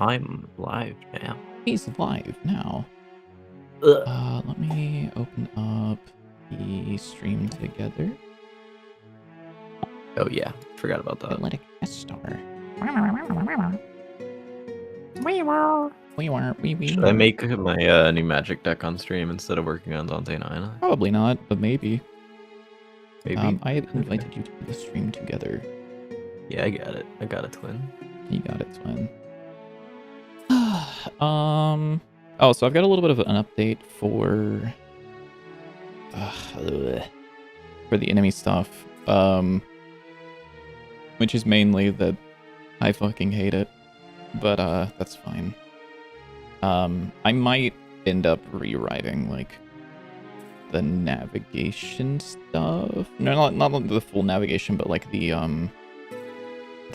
I'm live now. He's live now. Ugh. Let me open up the stream together. Oh yeah, forgot about that. Athletic star. Should I make my new magic deck on stream instead of working on Dante 9? Probably not, but maybe. Maybe. I had invited you to the stream together. Yeah, I got it. I got a twin. You got it, twin. Oh, so I've got a little bit of an update for the enemy stuff. Which is mainly that I fucking hate it. But that's fine. I might end up rewriting like the navigation stuff. No, not the full navigation, but like the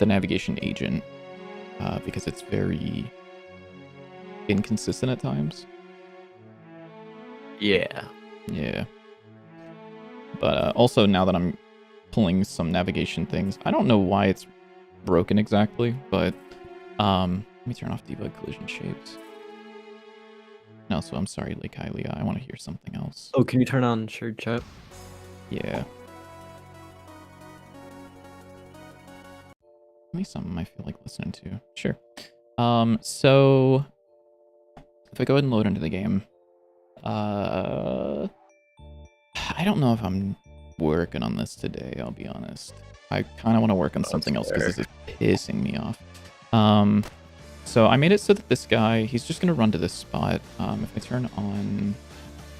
navigation agent. Because it's very inconsistent at times. Yeah. Yeah. But also now that I'm pulling some navigation things, I don't know why it's broken exactly, but let me turn off debug collision shapes. No, so I'm sorry, Lake Hylia. I want to hear something else. Oh, can you turn on shared chat? Yeah. Maybe something I feel like listening to. Sure. So if I go ahead and load into the game, I don't know if I'm working on this today, I'll be honest. I kind of want to work on something else because this is pissing me off. So I made it so that this guy, he's just going to run to this spot. If I turn on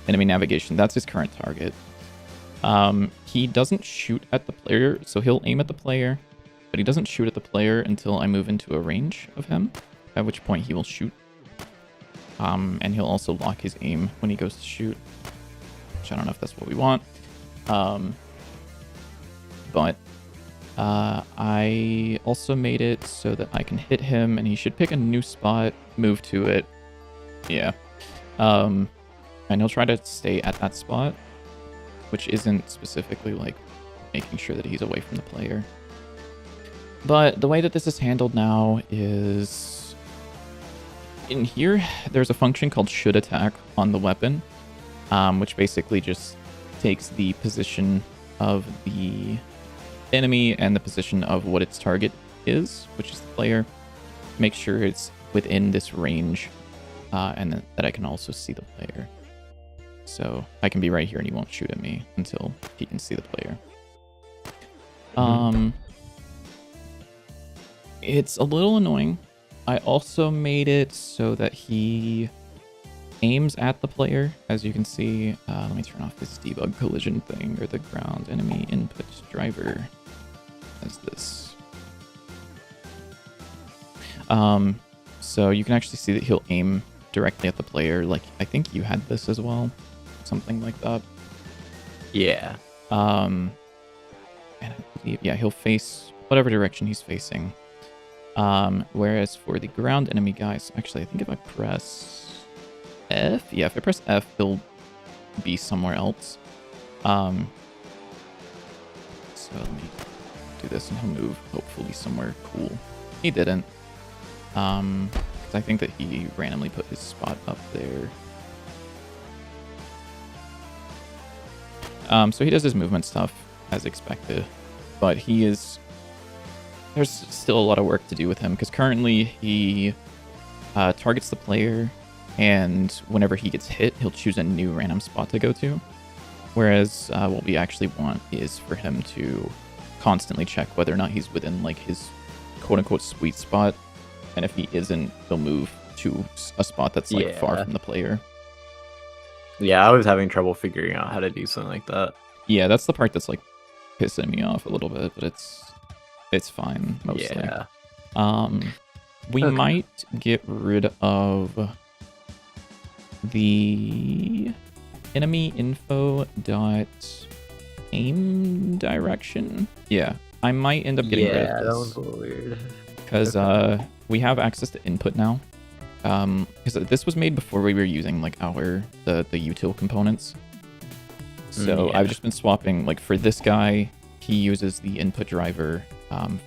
enemy navigation, that's his current target. He doesn't shoot at the player, so he'll aim at the player, but he doesn't shoot at the player until I move into a range of him, at which point he will shoot. And he'll also lock his aim when he goes to shoot, which I don't know if that's what we want. But I also made it so that I can hit him and he should pick a new spot, move to it. Yeah. And he'll try to stay at that spot, which isn't specifically like making sure that he's away from the player. But the way that this is handled now is in here, there's a function called should attack on the weapon, which basically just takes the position of the enemy and the position of what its target is, which is the player. Make sure it's within this range, and that I can also see the player. So I can be right here and he won't shoot at me until he can see the player. It's a little annoying. I also made it so that he aims at the player, as you can see. Let me turn off this debug collision thing, or the ground enemy input driver as this. So you can actually see that he'll aim directly at the player. Like, I think you had this as well, something like that. Yeah. And I believe, yeah, he'll face whatever direction he's facing. Whereas for the ground enemy guys, actually, I think if I press F, yeah, if I press F, he'll be somewhere else. So let me do this and he'll move hopefully somewhere cool. He didn't. Because I think that he randomly put his spot up there. So he does his movement stuff as expected, but there's still a lot of work to do with him because currently he targets the player, and whenever he gets hit, he'll choose a new random spot to go to. Whereas what we actually want is for him to constantly check whether or not he's within like his quote-unquote sweet spot, and if he isn't, he'll move to a spot that's like far from the player. Yeah, I was having trouble figuring out how to do something like that. Yeah, that's the part that's like pissing me off a little bit, but it's fine mostly. Yeah. We might get rid of the enemy info dot aim direction. Yeah, I might end up getting rid of this. Yeah, that was a little weird. Because we have access to input now. Because this was made before we were using like the util components. So I've just been swapping, like for this guy, he uses the input driver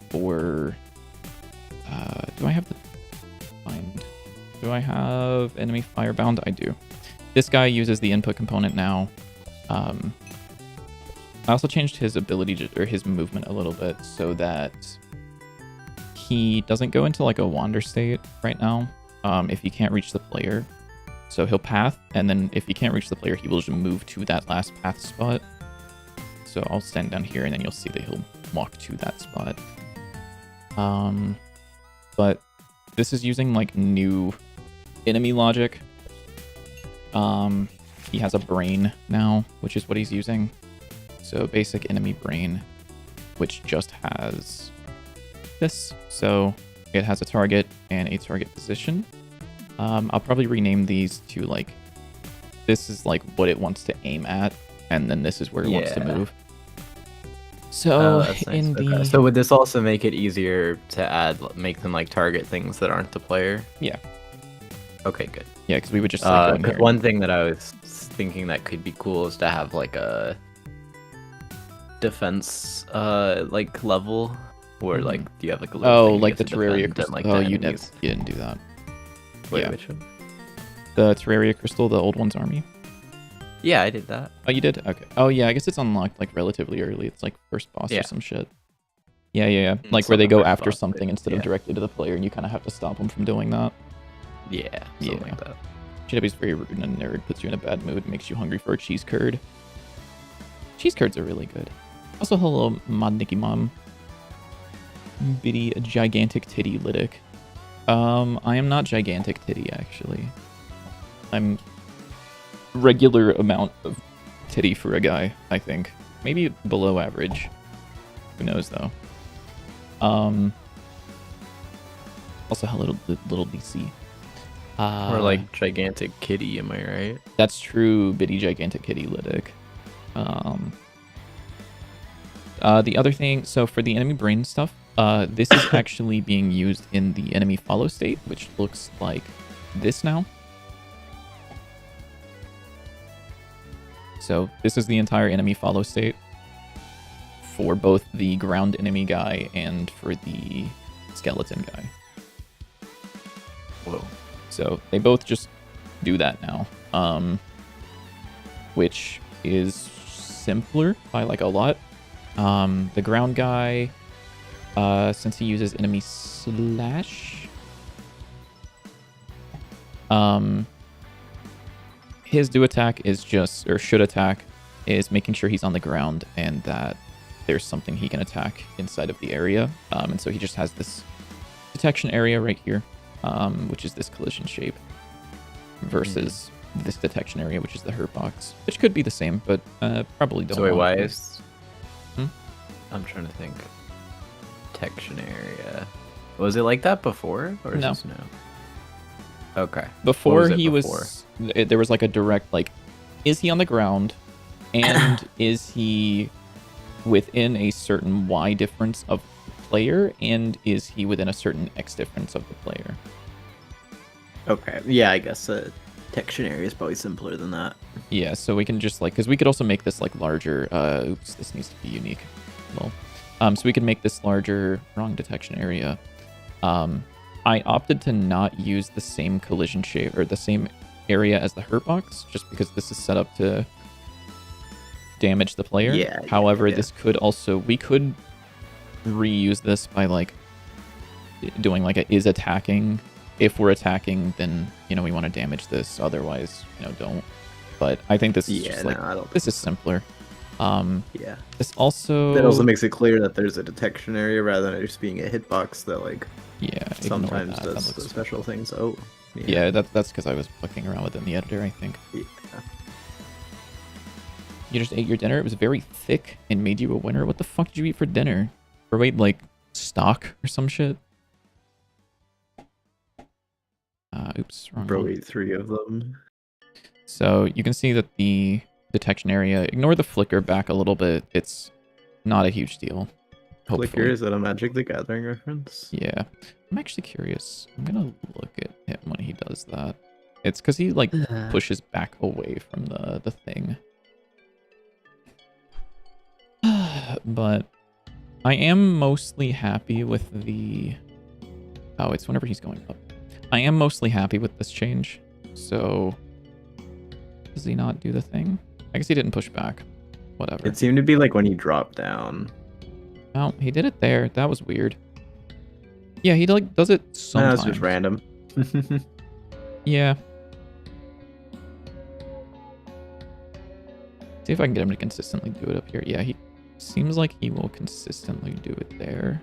for do I have the find Do I have enemy firebound? I do. This guy uses the input component now. I also changed his ability or his movement a little bit so that he doesn't go into like a wander state right now if he can't reach the player. So he'll path, and then if he can't reach the player, he will just move to that last path spot. So I'll stand down here, and then you'll see that he'll walk to that spot. But this is using like new enemy logic. He has a brain now, which is what he's using. So basic enemy brain, which just has this. So it has a target and a target position. I'll probably rename these to like, this is like what it wants to aim at, and then this is where it wants to move. So that's nice. in the So would this also make it easier to make them like target things that aren't the player? Yeah. Okay, good. Yeah, because we would just like, go in here. One thing that I was thinking that could be cool is to have like a defense like level where like you have like a little thing like the to Terraria defend crystal. and, like, Oh, the you enemies. didn't do that. Wait, Yeah. which one? The Terraria crystal, the old one's army. Yeah, I did that. Oh, you did? Okay. Oh, yeah, I guess it's unlocked like relatively early. It's like first boss or some shit. Yeah. Like where they go after something instead of directly to the player, and you kind of have to stop them from doing that. Yeah, something like that. GW's very rude and a nerd, puts you in a bad mood, makes you hungry for a cheese curd. Cheese curds are really good. Also, hello, Mod Nikki Mom. Bitty, gigantic titty Lydic. I am not gigantic titty, actually. I'm regular amount of titty for a guy, I think. Maybe below average. Who knows, though. Also, hello, little DC. Or like gigantic kitty, am I right? That's true, bitty gigantic kitty Lydic. The other thing, so for the enemy brain stuff, this is actually being used in the enemy follow state, which looks like this now. So this is the entire enemy follow state for both the ground enemy guy and for the skeleton guy. Whoa. So they both just do that now, which is simpler by like a lot. The ground guy, since he uses enemy slash, his do attack is just, or should attack, is making sure he's on the ground and that there's something he can attack inside of the area. And so he just has this detection area right here, which is this collision shape, versus this detection area, which is the hurt box, which could be the same, but probably don't. So wait, why to. is... I'm trying to think. Detection area. Was it like that before? Or is No. this now? Okay. Before was it he before? was, there was like a direct, like, is he on the ground, and is he within a certain Y difference of the player, and is he within a certain X difference of the player? Okay. Yeah, I guess detection area is probably simpler than that. Yeah, so we can just like, because we could also make this like larger. Oops, this needs to be unique. Well, so we can make this larger. Wrong detection area. I opted to not use the same collision shape or the same area as the hurt box, just because this is set up to damage the player. Yeah. However, this could also, we could reuse this by like doing like a is attacking. If we're attacking, then we want to damage this. Otherwise, don't. But I think this is just like this is simpler. Yeah. This also That also makes it clear that there's a detection area rather than it just being a hitbox that like sometimes does special things. Oh. Yeah, that's because I was fucking around with it in the editor, I think. Yeah. You just ate your dinner. It was very thick and made you a winner. What the fuck did you eat for dinner? Or wait, like stock or some shit? Oops, wrong Bro one. ate 3 of them. So you can see that the detection area, ignore the flicker back a little bit. It's not a huge deal. Flicker, Hopefully. is that a Magic the Gathering reference? Yeah. I'm actually curious. I'm gonna look at him when he does that. It's because he like pushes back away from the thing. But I am mostly happy with the... Oh, it's whenever he's going up. I am mostly happy with this change. So, does he not do the thing? I guess he didn't push back. Whatever. It seemed to be like when he dropped down. Oh, he did it there. That was weird. Yeah, he like does it sometimes. That's just random. Yeah. See if I can get him to consistently do it up here. Yeah, he seems like he will consistently do it there.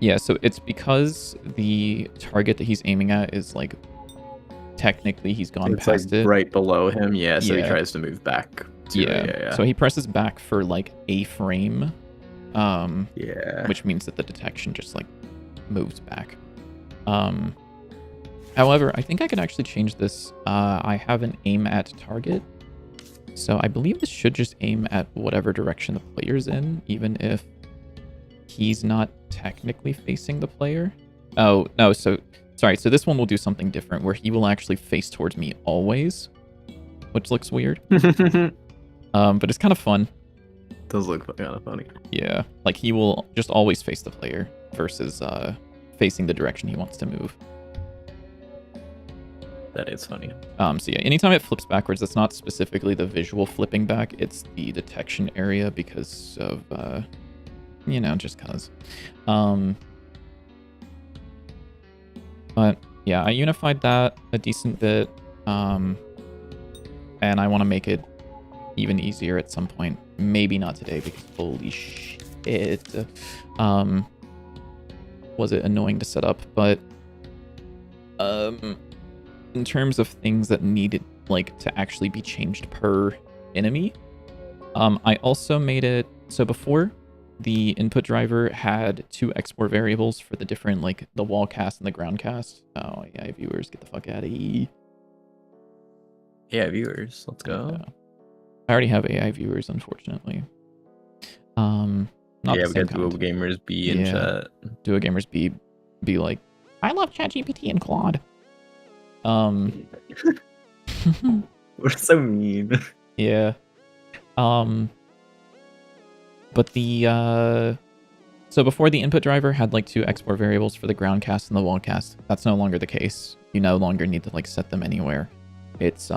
Yeah, so it's because the target that he's aiming at is like technically he's gone It's past like it. right below him, yeah. So Yeah. he tries to move back. To Yeah. So he presses back for like a frame, yeah. which means that the detection just like moves back. However, I think I can actually change this. I have an aim at target, so I believe this should just aim at whatever direction the player's in, even if he's not technically facing the player. Oh, no, so sorry. So this one will do something different where he will actually face towards me always, which looks weird. But it's kind of fun. Does look kind of funny. Yeah, like he will just always face the player versus facing the direction he wants to move. That is funny. So yeah, anytime it flips backwards, that's not specifically the visual flipping back, it's the detection area because of you know, just cause. But yeah, I unified that a decent bit. And I want to make it even easier at some point. Maybe not today because holy shit. Was it annoying to set up, but in terms of things that needed like to actually be changed per enemy, I also made it so before the input driver had 2 export variables for the different like the wall cast and the ground cast. Oh yeah, viewers, get the fuck out of here. Yeah, viewers, let's go. Yeah. I already have AI viewers, unfortunately. Not yeah, the we same got Duo kind. Gamers B in chat. Duo Gamers be like, I love ChatGPT and Claude. We're so mean. Yeah. But the so before the input driver had like 2 export variables for the ground cast and the wall cast. That's no longer the case. You no longer need to like set them anywhere. It's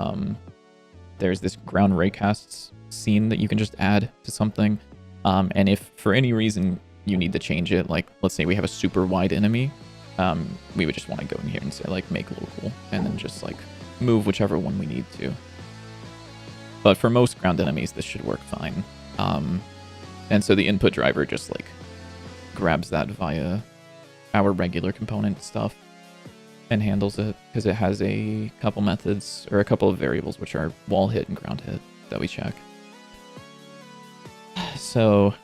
there's this ground raycasts scene that you can just add to something. And if for any reason you need to change it, like let's say we have a super wide enemy, we would just want to go in here and say like make local and then just like move whichever one we need to. But for most ground enemies, this should work fine. And so the input driver just like grabs that via our regular component stuff and handles it because it has a couple methods or a couple of variables which are wall hit and ground hit that we check. So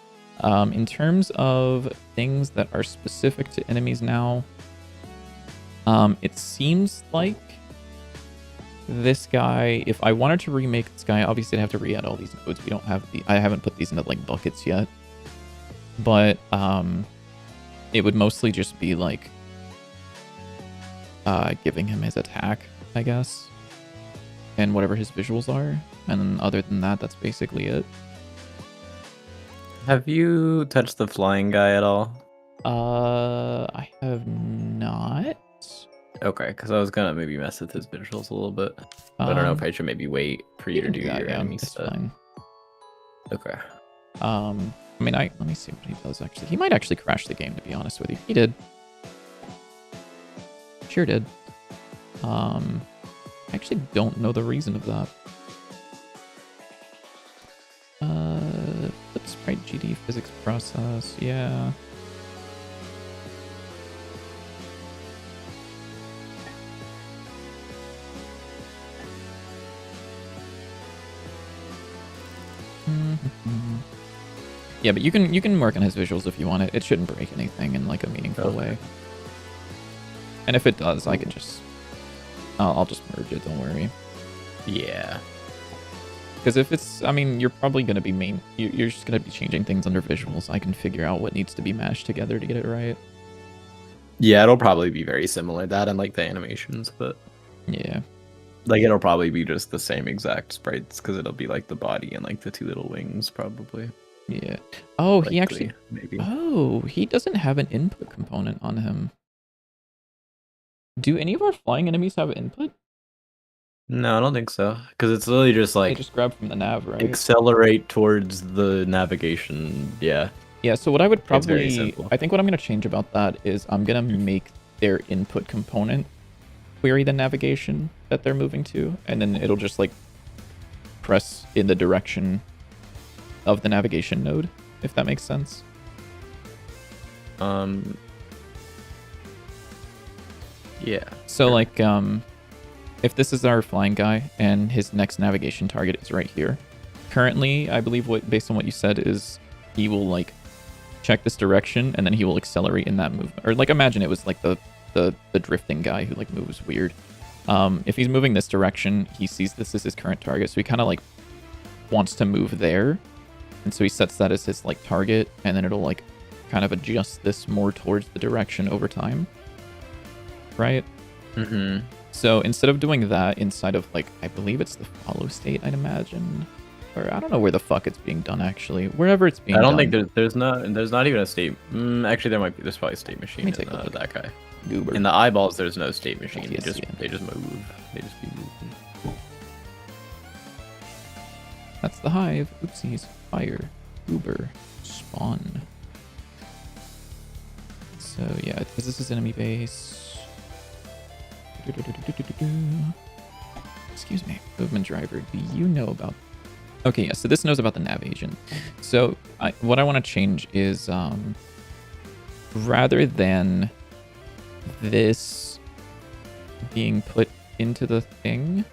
in terms of things that are specific to enemies now, it seems like this guy, if I wanted to remake this guy, obviously I'd have to re-add all these nodes. We don't have I haven't put these into like buckets yet, but it would mostly just be like giving him his attack, I guess, and whatever his visuals are. And then other than that, that's basically it. Have you touched the flying guy at all? I have not. Okay, because I was gonna maybe mess with his visuals a little bit. But I don't know if I should maybe wait for you to do your enemy stuff. Fine. Okay. I mean, let me see what he does actually. He might actually crash the game, to be honest with you. He did. Sure did. I actually don't know the reason of that. Flip sprite GD physics process, yeah. Yeah, but you can work on his visuals if you want it. It shouldn't break anything in like a meaningful way. And if it does, I can just I'll just merge it, don't worry. Yeah. Because if it's, I mean, you're probably going to be you're just going to be changing things under visuals. I can figure out what needs to be mashed together to get it right. Yeah, it'll probably be very similar, that and like the animations, but... Yeah. Like it'll probably be just the same exact sprites because it'll be like the body and like the two little wings probably. Yeah. Oh, he Likely, actually. maybe. Oh, he doesn't have an input component on him. Do any of our flying enemies have input? No, I don't think so. Because it's literally just They like just grab from the nav, right? accelerate towards the navigation. Yeah. Yeah, so what I would It's very probably... simple. I think what I'm going to change about that is I'm going to make their input component query the navigation that they're moving to, and then it'll just like press in the direction of the navigation node, if that makes sense. Yeah. So like if this is our flying guy and his next navigation target is right here, currently I believe what based on what you said is he will like check this direction and then he will accelerate in that movement. Or like imagine it was like the drifting guy who like moves weird. If he's moving this direction, he sees this as his current target, so he kind of like wants to move there, and so he sets that as his like target, and then it'll like kind of adjust this more towards the direction over time, right? Mm-hmm. So instead of doing that inside of like, I believe it's the follow state, I'd imagine, or I don't know where the fuck it's being done actually. Wherever it's being I done. don't think there's not even a state. Actually, there's probably a state machine in take a look. that guy. Goober. In the eyeballs, there's no state machine. Yes, They just move. They just be moving. That's the hive. Oopsies. Fire. Goober. Spawn. So yeah, this is enemy base. Excuse me. Movement driver. Do you know about... Okay, yeah, so this knows about the nav agent. So what I want to change is rather than this being put into the thing...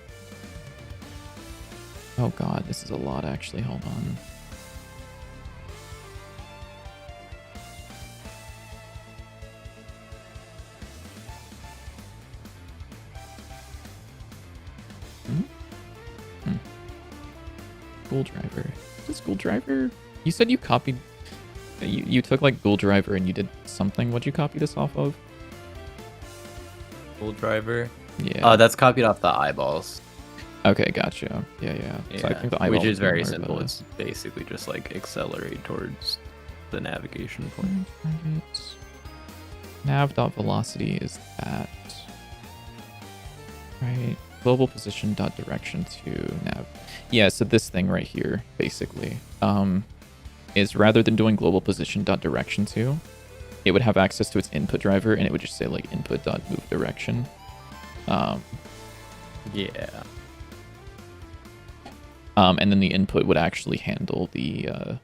Oh god, this is a lot actually. Hold on. Ghoul driver. Is this Ghoul driver? You said you copied... You took like Ghoul driver and you did something. What'd you copy this off of? Full driver. Yeah. That's copied off the eyeballs. Okay, gotcha. Yeah. So I think the which eyeballs is very are simple. the- It's basically just like accelerate towards the navigation point. Nav.velocity is that. Right. Global position dot direction to nav. Yeah, so this thing right here, basically, is rather than doing global position dot direction to, it would have access to its input driver and it would just say like input dot move direction. Yeah. And then the input would actually handle the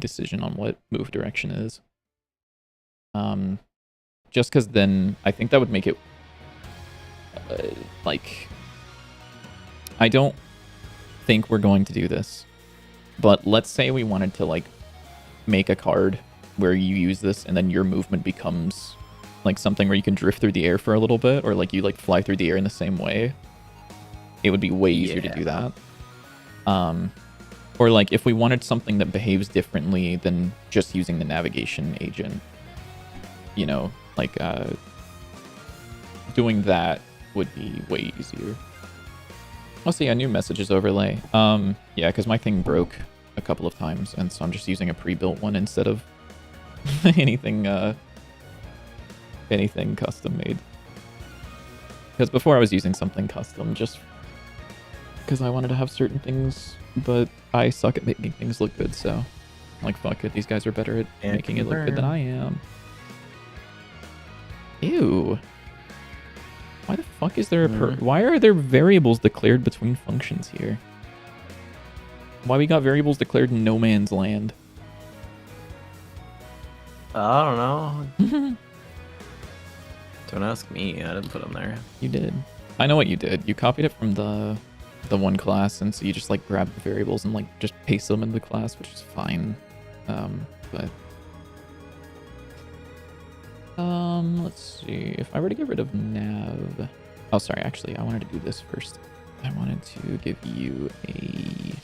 decision on what move direction is. Just because then I think that would make it like, I don't think we're going to do this, but let's say we wanted to like make a card where you use this and then your movement becomes like something where you can drift through the air for a little bit, or like you like fly through the air in the same way. It would be way easier to do that. Or like if we wanted something that behaves differently than just using the navigation agent, you know, like doing that would be way easier. I'll see a new messages overlay. Yeah, because my thing broke a couple of times, and so I'm just using a pre-built one instead of anything custom made. Because before I was using something custom just because I wanted to have certain things, but I suck at making things look good, so I'm like, fuck it, these guys are better at making it look good than I am. Ew. Why the fuck is there why are there variables declared between functions here? Why we got variables declared in no man's land? I don't know. Don't ask me. I didn't put them there. You did. I know what you did. You copied it from the one class, and so you just like grab the variables and like just paste them in the class, which is fine. But let's see. If I were to get rid of nav... Oh, sorry. Actually, I wanted to do this first. I wanted to give you a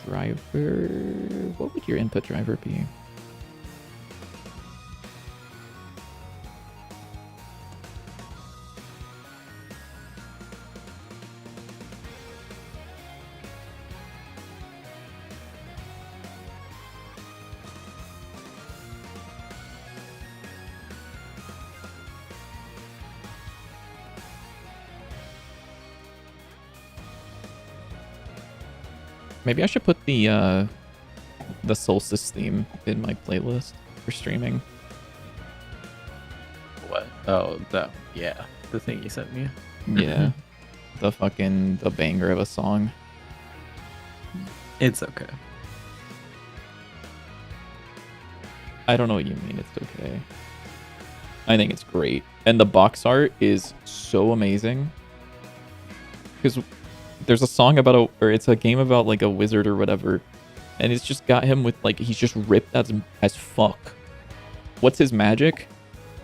driver. What would your input driver be? Maybe I should put the Solstice theme in my playlist for streaming. What? Oh, that. Yeah, the thing you sent me. Yeah. the banger of a song. It's okay. I don't know what you mean it's okay. I think it's great. And the box art is so amazing. Because there's a song about or it's a game about like a wizard or whatever. And it's just got him with like, he's just ripped as fuck. What's his magic?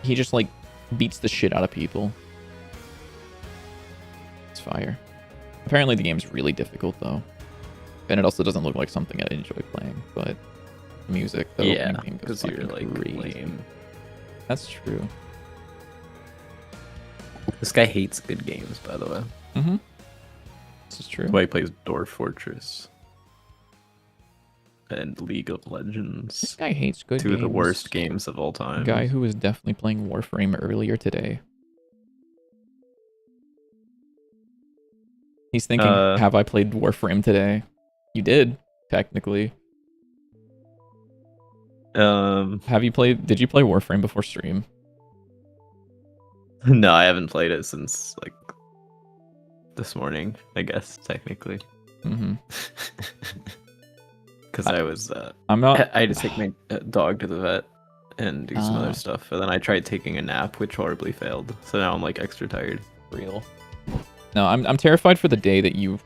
He just like beats the shit out of people. It's fire. Apparently the game's really difficult though. And it also doesn't look like something I enjoy playing, but music, the Yeah, opening theme goes because you're fucking like crazy. lame. That's true. This guy hates good games, by the way. Mm-hmm. This is true. That's why he plays Dwarf Fortress and League of This Legends. guy hates good Two games. of the worst games of all time. Guy who was definitely playing Warframe earlier today. He's thinking, have I played Warframe today? You did, technically. Have you played? Did you play Warframe before stream? No, I haven't played it since like this morning, I guess technically. Mm-hmm. Because I was, I'm not. I had to take my dog to the vet and do some Ah. other stuff, and then I tried taking a nap, which horribly failed. So now I'm like extra tired. Real. No, I'm terrified for the day that you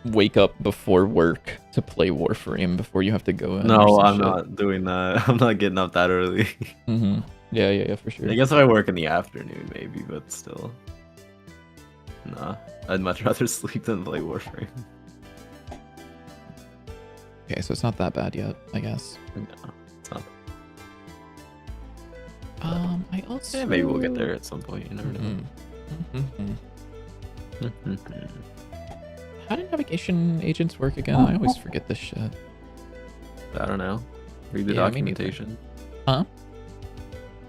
wake up before work to play Warframe before you have to go in. No, I'm not doing that. I'm not getting up that early. Mm-hmm. Yeah, for sure. I guess if I work in the afternoon, maybe, but still. Nah, I'd much rather sleep than play Warframe. Okay, so it's not that bad yet, I guess. No, it's not. I also... Yeah, maybe we'll get there at some point. You never know. Mm-hmm. How do navigation agents work again? I always forget this shit. I don't know. Read the Yeah, me neither. documentation. Huh?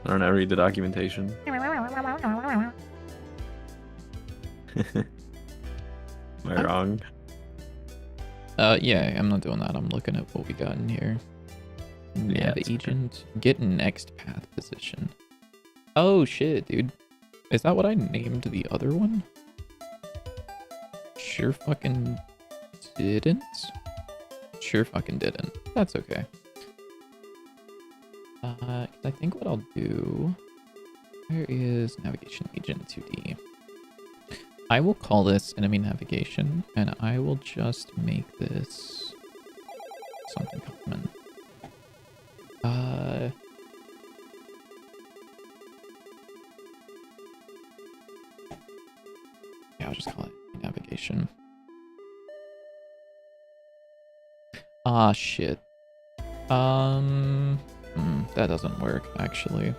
I don't know. Read the documentation. Am I wrong? Yeah, I'm not doing that. I'm looking at what we got in here. Yeah, Nav it's okay. agent, get next path position. Oh shit, dude. Is that what I named the other one? Sure fucking didn't. Sure fucking didn't. That's okay. 'Cause I think what I'll do... Where is navigation agent 2D? I will call this enemy navigation, and I will just make this something common. Yeah, I'll just call it navigation. Ah, shit. That doesn't work, actually.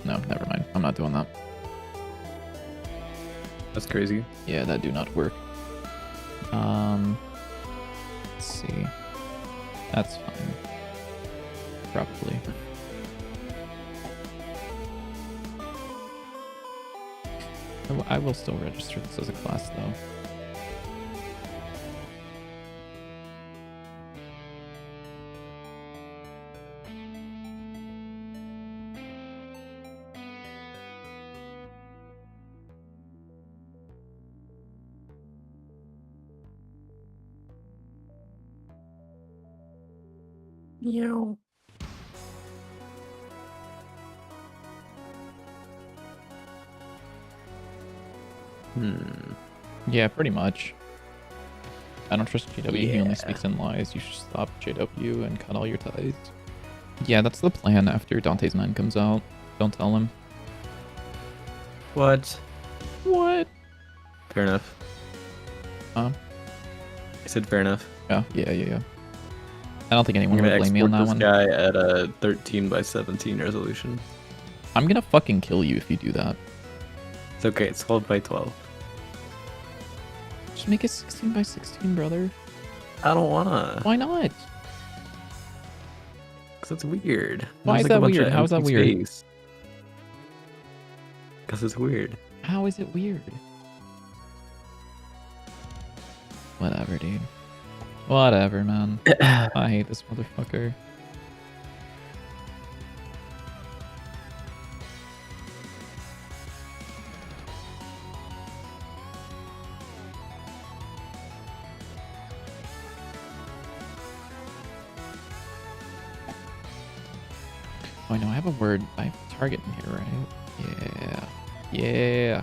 No, never mind. I'm not doing that. That's crazy. Yeah, that do not work. Let's see. That's fine. Probably. I will still register this as a class, though. Meow. Yeah, pretty much. I don't trust JW. He Yeah. only speaks in lies. You should stop JW and cut all your ties. Yeah, that's the plan after Dante's Man comes out. Don't tell him. What? What? Fair enough. Huh? I said fair enough. Yeah. I don't think I'm anyone gonna would blame me on export that this one. guy at a 13 by 17 resolution. I'm gonna fucking kill you if you do that. It's okay. It's 12 by 12. Just make it 16 by 16, brother. I don't wanna. Why not? Because it's weird. Why There's, is like, a that bunch of weird? How is that empty weird? space. Because it's weird. How is it weird? Whatever, dude. Whatever, man. I hate this motherfucker. Oh, I know. I have a word. I have a target in here, right? Yeah. Yeah.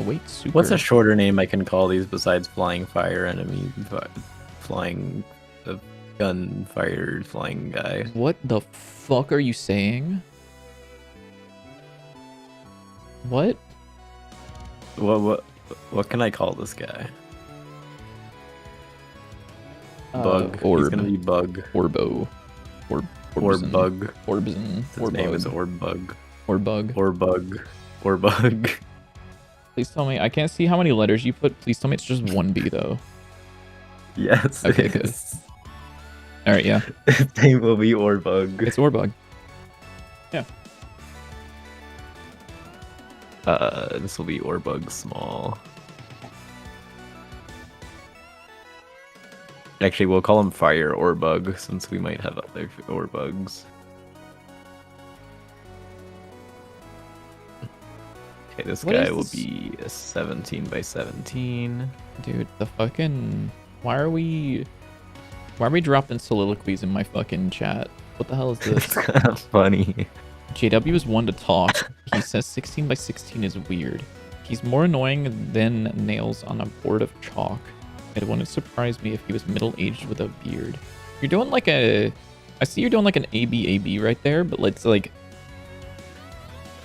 Await super. What's a shorter name I can call these besides flying fire enemy, flying gunfire flying guy? What the fuck are you saying? What? What can I call this guy? Bug. He's Orb. gonna be Bug. Orbo. Or Bug. Orbzen. His name is Orbug. Orbug. Orbug. Orbug. Please tell me. I can't see how many letters you put. Please tell me it's just one B though. Yes. Okay, good. All right, yeah. His name will be Orbug. It's Orbug. Yeah. This will be Orbug small. Actually, we'll call him Fire Orbug since we might have other Orbugs. Okay, this What guy is will this? be a 17 by 17. Dude, the fucking... Why are we dropping soliloquies in my fucking chat? What the hell is It's this? kind of funny. JW is one to talk. He says 16 by 16 is weird. He's more annoying than nails on a board of chalk. It wouldn't surprise me if he was middle-aged with a beard. You're doing like a... I see you're doing like an AB right there, but it's like...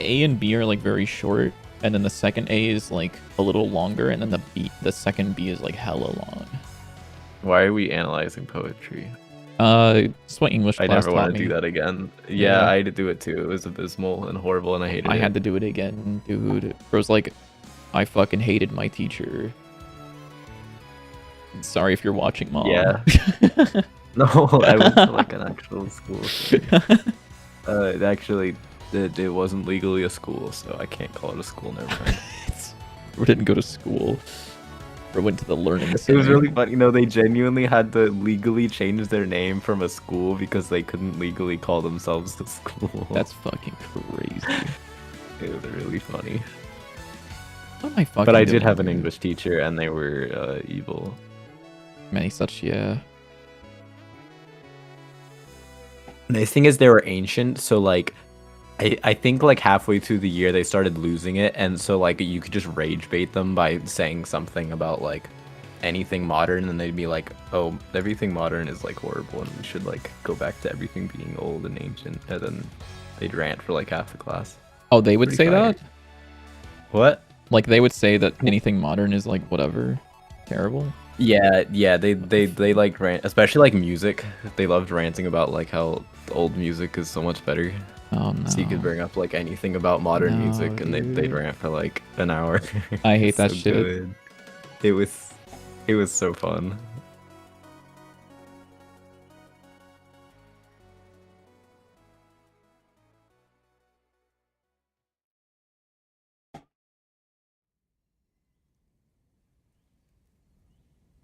A and B are like very short, and then the second A is like a little longer, and then the second B is like hella long. Why are we analyzing poetry? It's what English I class never taught want to me. do that again. Yeah, Yeah. I had to do it too. It was abysmal and horrible, and I hated it. I had to do it again, dude. Bro's like, I fucking hated my teacher. Sorry if you're watching, Mom. Yeah. No, I went to like an actual school. Actually, it wasn't legally a school, so I can't call it a school. Never mind. Bro didn't go to school. Bro went to the learning It center. was really funny. You know, they genuinely had to legally change their name from a school because they couldn't legally call themselves a school. That's fucking crazy. It was really funny. What am I fucking But I did doing have an here? English teacher, and they were evil. Many such, yeah. Nice thing is they were ancient, so like I think like halfway through the year they started losing it, and so like you could just rage bait them by saying something about like anything modern, and they'd be like, oh, everything modern is like horrible and we should like go back to everything being old and ancient, and then they'd rant for like half the class. Oh, they would Pretty say fire. that? What? Like they would say that anything modern is like whatever. Terrible. Yeah, they like rant, especially like music. They loved ranting about like how old music is so much better. Oh no. So you could bring up like anything about modern No, music, and they'd dude. rant for like an hour. I hate that So shit. good. It was so fun.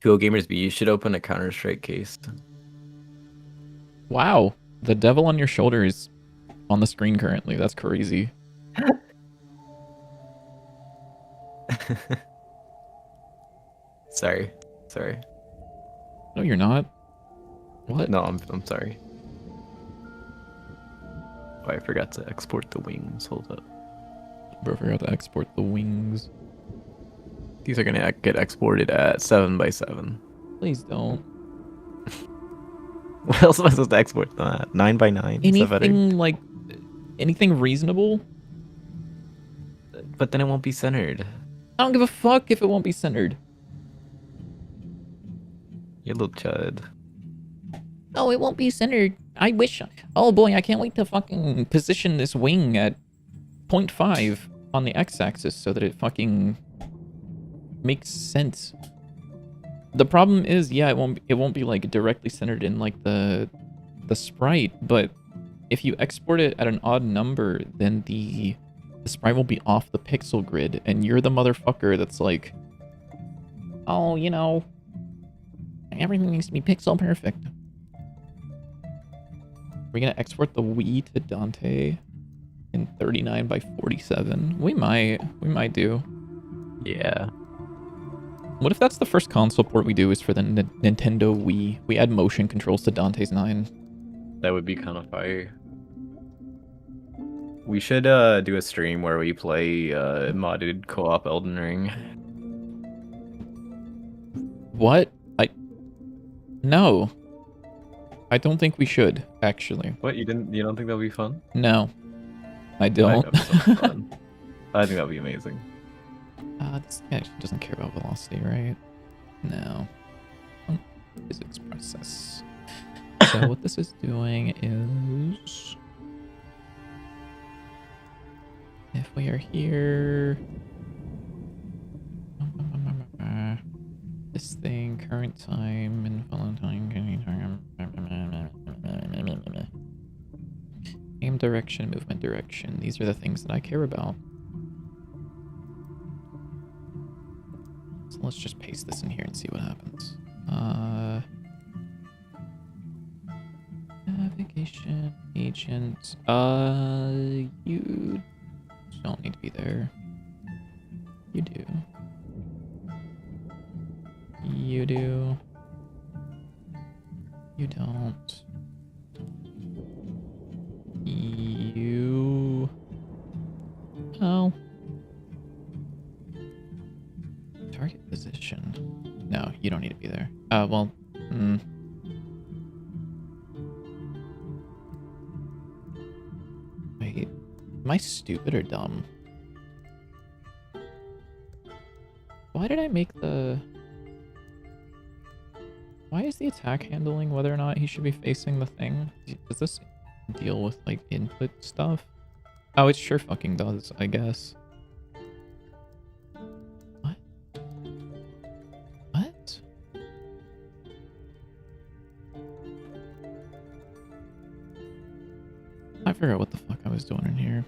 Cool Gamers B, you should open a Counter-Strike case. Wow. The devil on your shoulder is on the screen currently. That's crazy. Sorry. No, you're not. What? No, I'm sorry. Oh, I forgot to export the wings. Hold up. Bro, forgot to export the wings. These are gonna get exported at 7x7. Please don't. What else am I supposed to export them at? 9x9? Is that better? Anything like anything reasonable? But then it won't be centered. I don't give a fuck if it won't be centered. You little chud. Oh, it won't be centered. I wish. Oh boy, I can't wait to fucking position this wing at 0.5 on the x-axis so that it fucking makes sense. The problem is, yeah, it won't be like directly centered in like the the sprite, but if you export it at an odd number, then the sprite will be off the pixel grid, and you're the motherfucker that's like, oh, you know, everything needs to be pixel perfect. We're gonna export the Wii to Dante in 39 by 47. We might do. Yeah. What if that's the first console port we do is for the Nintendo Wii? We add motion controls to Dante's 9. That would be kind of fire. We should do a stream where we play modded co-op Elden Ring. What? No. I don't think we should, actually. What, you don't think that'll be fun? No. I don't. I think that'd be so fun. I think that'd be amazing. This guy actually doesn't care about velocity, right? No. Physics process. So what this is doing is... if we are here... this thing, current time, and Valentine... aim direction, movement direction. These are the things that I care about. So let's just paste this in here and see what happens. Navigation, agent. You don't need to be there. You do. You do. You don't. You... oh. Target position. No, you don't need to be there. Well, wait. Am I stupid or dumb? Why did I make the... why is the attack handling whether or not he should be facing the thing? Does this deal with, like, input stuff? Oh, it sure fucking does, I guess. What? What? I forgot what the fuck I was doing in here.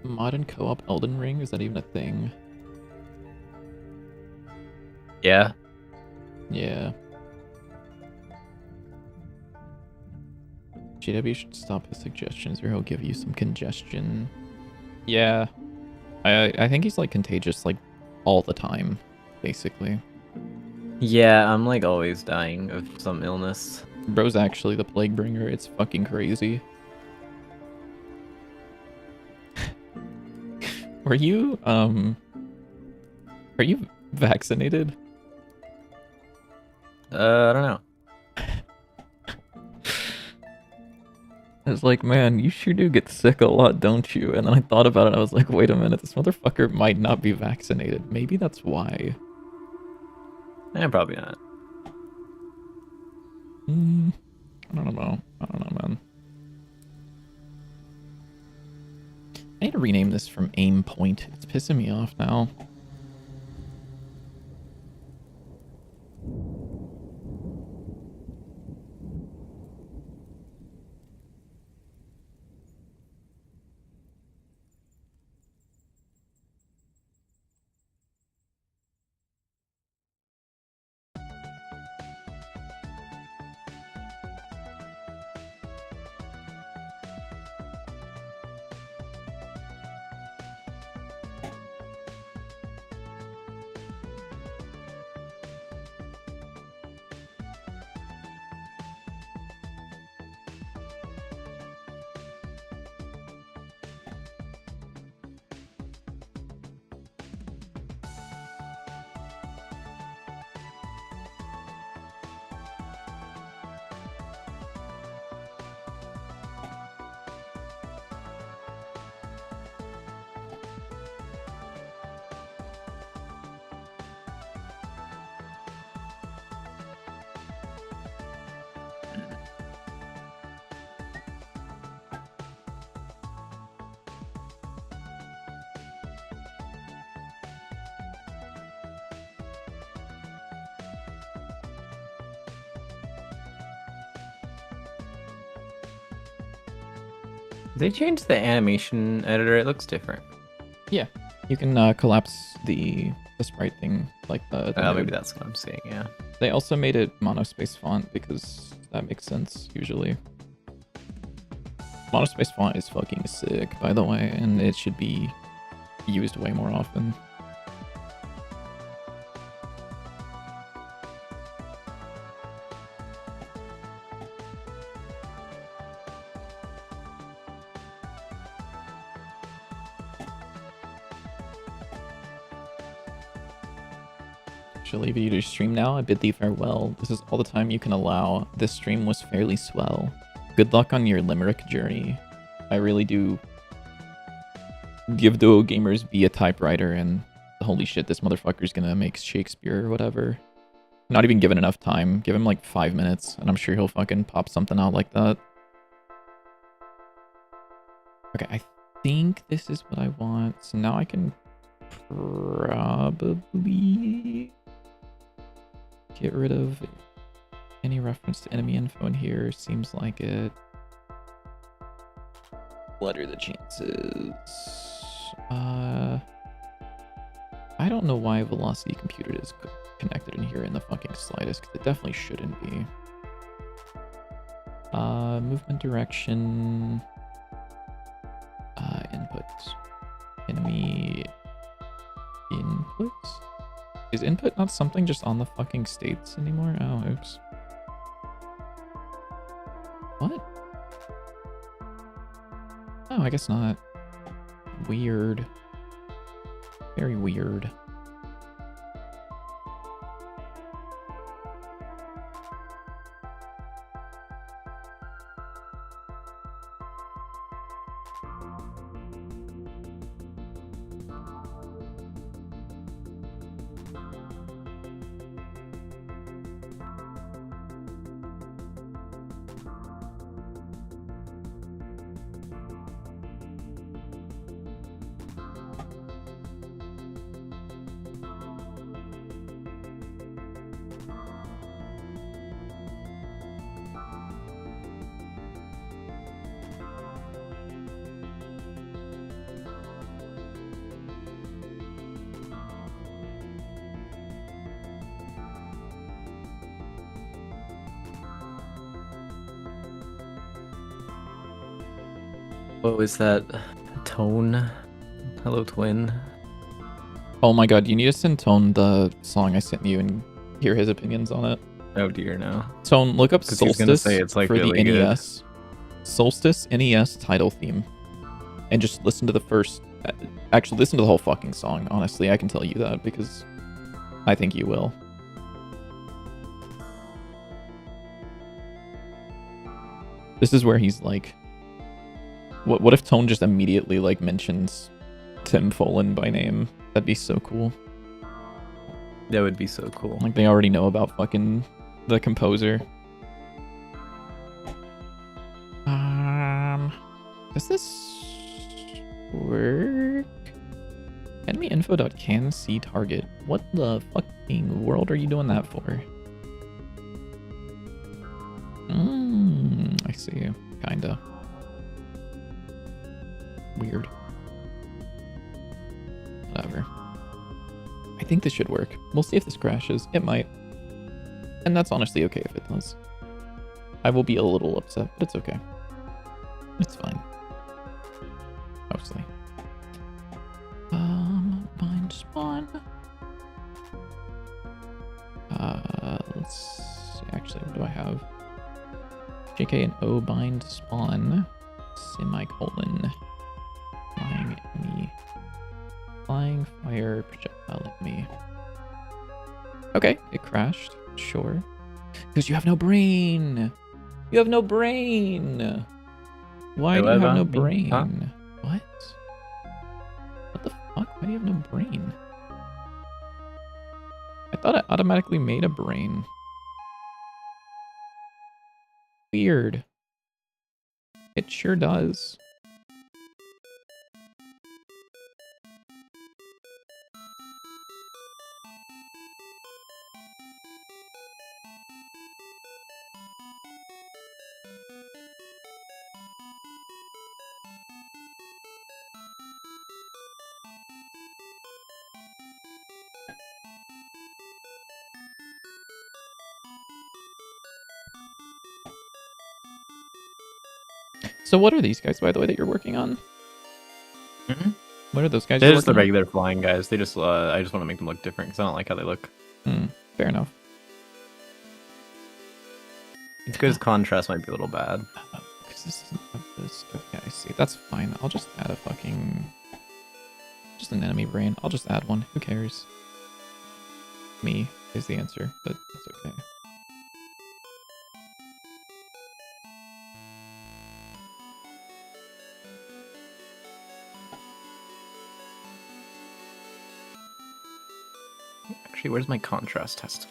Modern co-op Elden Ring? Is that even a thing? Yeah. Yeah. GW should stop his suggestions or he'll give you some congestion. Yeah. I think he's like contagious like all the time, basically. Yeah, I'm like always dying of some illness. Bro's actually the plague bringer. It's fucking crazy. Are you vaccinated? I don't know. It's like, man, you sure do get sick a lot, don't you? And then I thought about it, I was like, wait a minute, this motherfucker might not be vaccinated. Maybe that's why. Probably not. I don't know. I don't know, man. I need to rename this from aim point. It's pissing me off now. They changed the animation editor. It looks different. Yeah, you can collapse the sprite thing like the Maybe node. that's what I'm seeing. Yeah. They also made it monospace font because that makes sense usually. Monospace font is fucking sick, by the way, and it should be used way more often. Shall leave you to stream now. I bid thee farewell. This is all the time you can allow. This stream was fairly swell. Good luck on your limerick journey. I really do give Duo Gamers be a typewriter, and holy shit, this motherfucker's gonna make Shakespeare or whatever. Not even given enough time. Give him like 5 minutes, and I'm sure he'll fucking pop something out like that. Okay, I think this is what I want. So now I can probably get rid of any reference to enemy info in here. Seems like it. What are the chances? I don't know why velocity computed is connected in here in the fucking slightest, because it definitely shouldn't be. Movement direction. Inputs. Enemy inputs? Is input not something just on the fucking states anymore? Oh, oops. What? Oh, I guess not. Weird. Very weird. What was that? Tone? Hello, twin. Oh my god, you need to send Tone the song I sent you and hear his opinions on it. Oh dear, no. Tone, look up 'Cause he's gonna Solstice say it's like for really the good. NES. Solstice NES title theme. And just listen to the first... Actually, listen to the whole fucking song, honestly. I can tell you that because I think you will. This is where he's like... What if Tone just immediately like mentions Tim Follin by name? That'd be so cool. That would be so cool. Like they already know about fucking the composer. Does this work? Enemy info.can see target. What the fucking world are you doing that for? I see. Kinda. Weird. Whatever. I think this should work. We'll see if this crashes. It might. And that's honestly okay if it does. I will be a little upset, but it's okay. It's fine. Mostly. Bind spawn. Let's see. Actually, what do I have? JK and O bind spawn. Semicolon. Flying enemy. Flying fire projectile enemy. Okay, it crashed. Sure. Because you have no brain. You have no brain. Why do you have no brain? Huh? What? What the fuck? Why do you have no brain? I thought it automatically made a brain. Weird. It sure does. So what are these guys, by the way, that you're working on? Mhm. What are those guys They're you're just the working regular flying guys. They just I just want to make them look different because I don't like how they look. on? Fair enough. It's because contrast might be a little bad. Because this doesn't have this. Okay, I see. That's fine. I'll just add a fucking... Just an enemy brain. I'll just add one. Who cares? Me is the answer, but it's okay. Actually, where's my contrast test?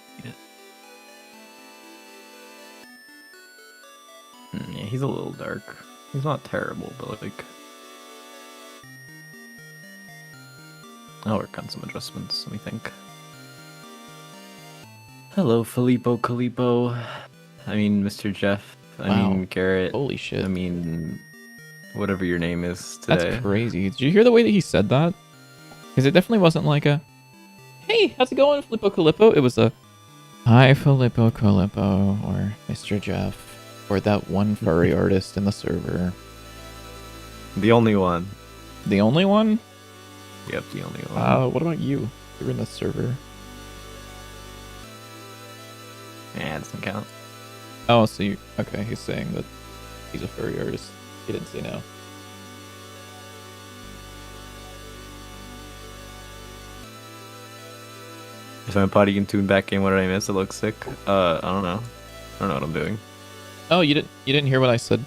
Yeah, he's a little dark. He's not terrible, but like... I'll work on some adjustments, let me think. Hello, Filippo Calipo. I mean, Mr. Jeff. I mean, Garrett. Holy shit. I mean, whatever your name is today. That's crazy. Did you hear the way that he said that? Because it definitely wasn't like a, hey, how's it going, Filippo Calippo? It was a, hi, Filippo Calippo, or Mr. Jeff, or that one furry artist in the server. The only one. The only one? Yep, the only one. What about you? You're in the server. Yeah, it doesn't count. Oh, so you... Okay, he's saying that he's a furry artist. He didn't say no. Is my potty can tune back in? What did I miss? It looks sick. I don't know. I don't know what I'm doing. Oh, you didn't hear what I said,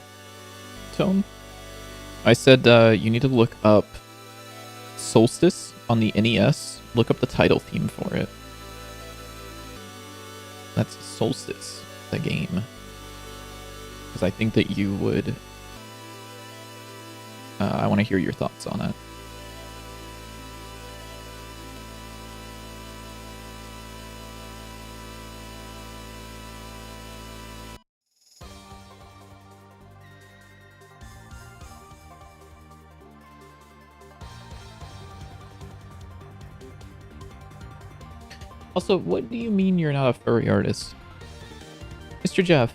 Tome? I said you need to look up Solstice on the NES. Look up the title theme for it. That's Solstice, the game. Because I think that you would... I want to hear your thoughts on it. Also, what do you mean you're not a furry artist? Mr. Jeff,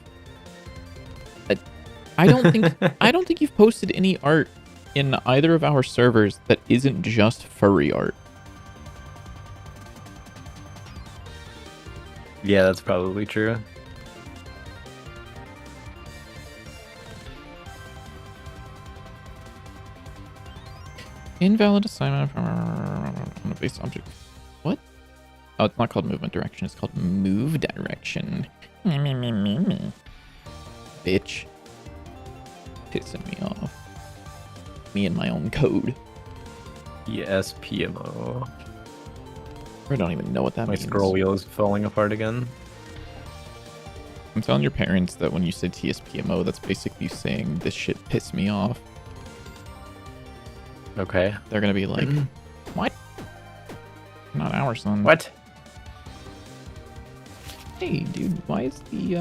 I don't think you've posted any art in either of our servers that isn't just furry art. Yeah, that's probably true. Invalid assignment from a base object. What? Oh, it's not called movement direction. It's called move direction. Bitch. Pissing me off. Me and my own code. Yes, PMO. I don't even know what that My means. scroll wheel is falling apart again. I'm telling your parents that when you say TSPMO, that's basically saying this shit pissed me off. Okay. They're gonna be like, what? Not our son. What? Hey, dude, why is the,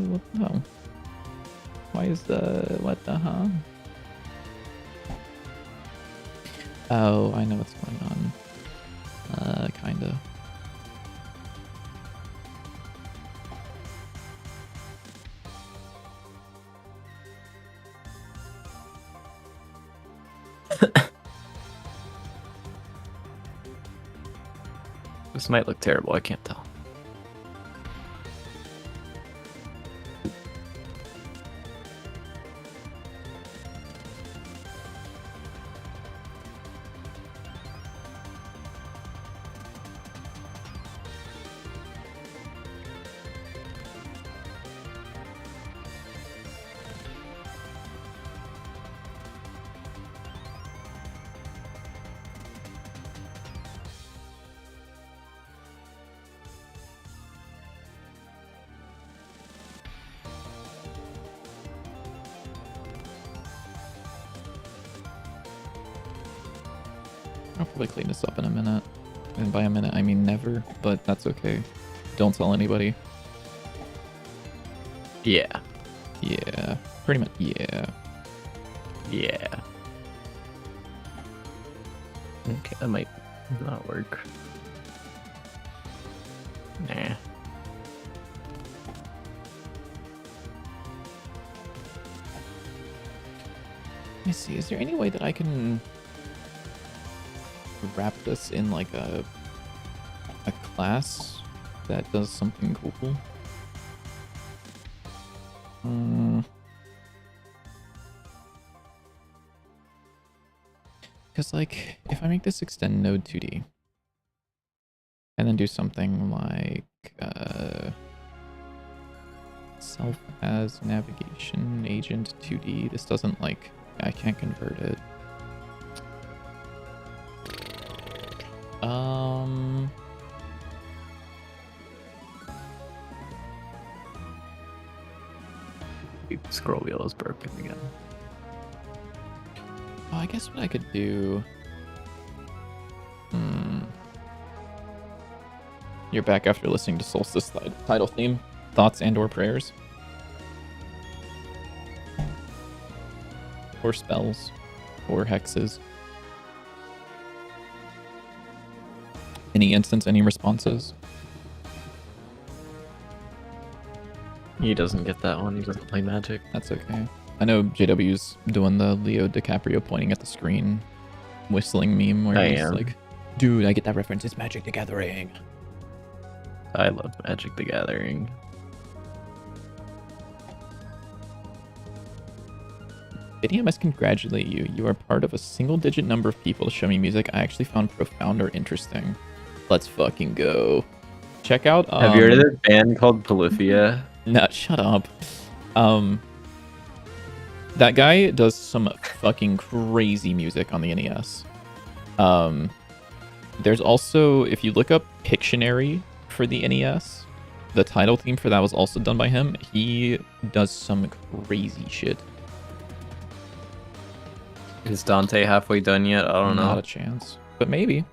what the hell? Why is the, what the huh? Oh, I know what's going on. Kinda. This might look terrible, I can't tell. I'll probably clean this up in a minute. And by a minute, I mean never, but that's okay. Don't tell anybody. Yeah. Yeah. Pretty much, yeah. Yeah. Okay, that might not work. Nah. me see. Is there any way that I can wrap this in like a class that does something cool? Because like if I make this extend node 2D and then do something like self as navigation agent 2D, this doesn't like, I can't convert it. Scroll wheel is broken again. Oh, I guess what I could do. You're back after listening to Solstice title theme. Thoughts and/or prayers? Or spells? Or hexes? Any instance, any responses? He doesn't get that one. He doesn't play Magic. That's okay. I know JW's doing the Leo DiCaprio pointing at the screen, whistling meme where he's like, dude, I get that reference. It's Magic the Gathering. I love Magic the Gathering. Video must congratulate you. You are part of a single-digit number of people to show me music I actually found profound or interesting. Let's fucking go. Check out... Have you heard of this band called Polyphia? No, shut up. That guy does some fucking crazy music on the NES. There's also, if you look up Pictionary for the NES, the title theme for that was also done by him. He does some crazy shit. Is Dante halfway done yet? I don't know. Not a chance. But maybe.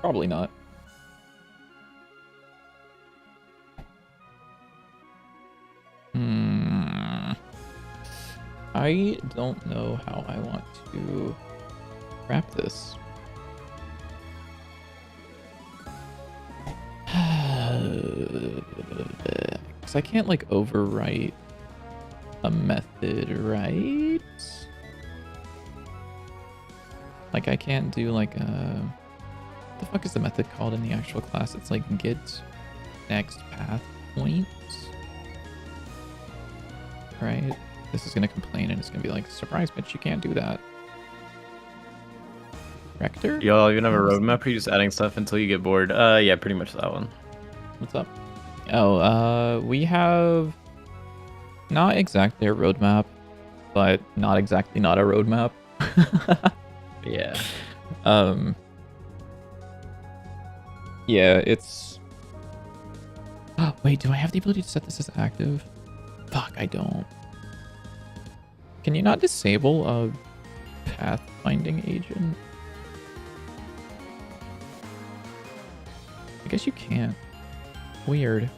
Probably not. I don't know how I want to wrap this. Because I can't like overwrite a method, right? Like I can't do like a... What the fuck is the method called in the actual class? It's like get next path point. Right? This is gonna complain and it's gonna be like, surprise bitch, you can't do that. Rector? Yo, you have a roadmap or you just adding stuff until you get bored? Yeah, pretty much that one. What's up? Oh, we have not exactly a roadmap, but not exactly not a roadmap. Yeah. Yeah, it's... Oh, wait, do I have the ability to set this as active? Fuck, I don't. Can you not disable a pathfinding agent? I guess you can. Weird.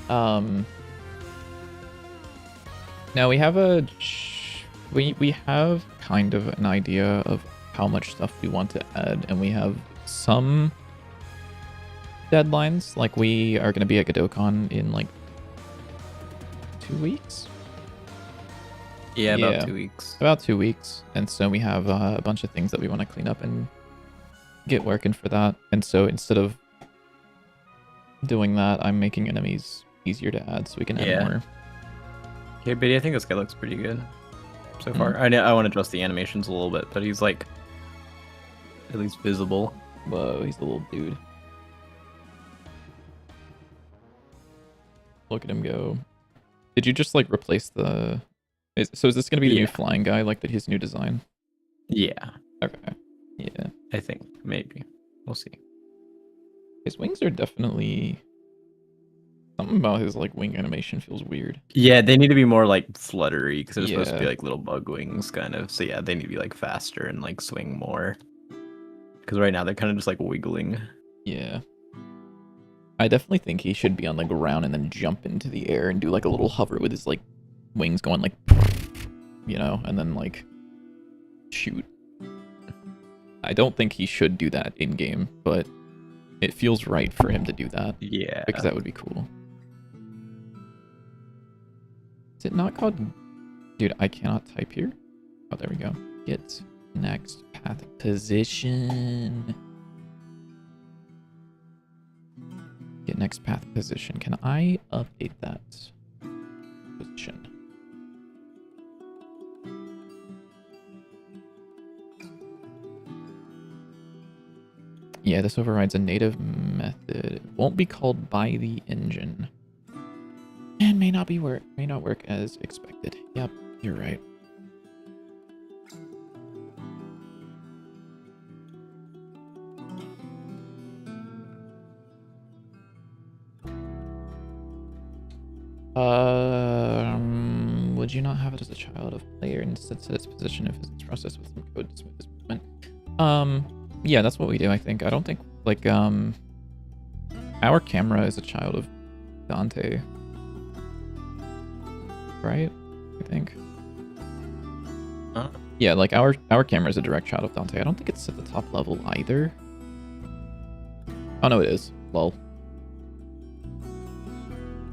Now we have a... We have kind of an idea of how much stuff we want to add, and we have some deadlines. Like we are going to be at Godokon in like 2 weeks. Yeah, about 2 weeks. About 2 weeks, and so we have a bunch of things that we want to clean up and get working for that. And so instead of doing that, I'm making enemies easier to add so we can add more. Okay, but I think this guy looks pretty good so far. I want to adjust the animations a little bit, but he's like at least visible. Whoa, he's a little dude. Look at him go. Did you just like replace the... So is this going to be the new flying guy, like his new design? Yeah. Okay. Yeah. I think. Maybe. We'll see. His wings are definitely... Something about his like wing animation feels weird. Yeah, they need to be more like fluttery because they're supposed to be like little bug wings kind of. So yeah, they need to be like faster and like swing more. Because right now they're kind of just like wiggling. Yeah. I definitely think he should be on the ground and then jump into the air and do like a little hover with his like wings going like, you know, and then like shoot. I don't think he should do that in game, but it feels right for him to do that. Yeah. Because that would be cool. Is it not called Dude, I cannot type here. Oh, there we go. Get next path position. Get next path position. Can I update that position? Yeah, this overrides a native method. It won't be called by the engine. And may not work as expected. Yep, you're right. Would you not have it as a child of player and instead set its position in physics process with some code to smooth this movement? Yeah, that's what we do, I think. I don't think, like, our camera is a child of Dante. Right? I think. Yeah, like, our camera is a direct child of Dante. I don't think it's at the top level either. Oh, no, it is. Lol.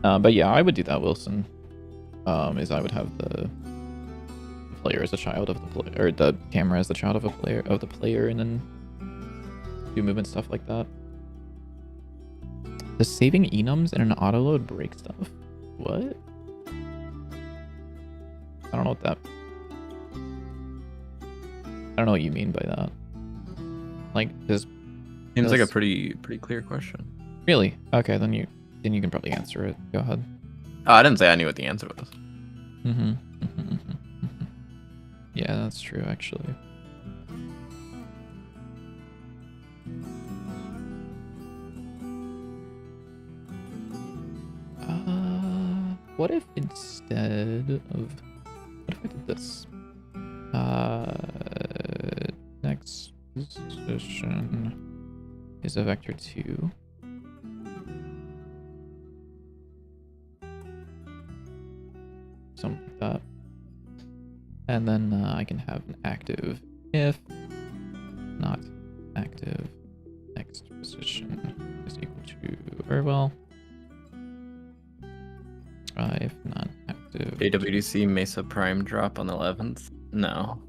But yeah, I would do that, Wilson. Is I would have the player as a child of the player, or the camera as the child of the player, and then do movement stuff like that. Does saving enums in an autoload break stuff? What? I don't know what that. I don't know what you mean by that. Like, seems like a pretty clear question. Really? Okay, then you can probably answer it. Go ahead. Oh, I didn't say I knew what the answer was. Yeah, that's true, actually. What if instead of... What if I did this? Next position is a vector 2. Something like that. And then I can have an active if not active next position is equal to, or well, if not active. AWDC Mesa Prime drop on the 11th? No.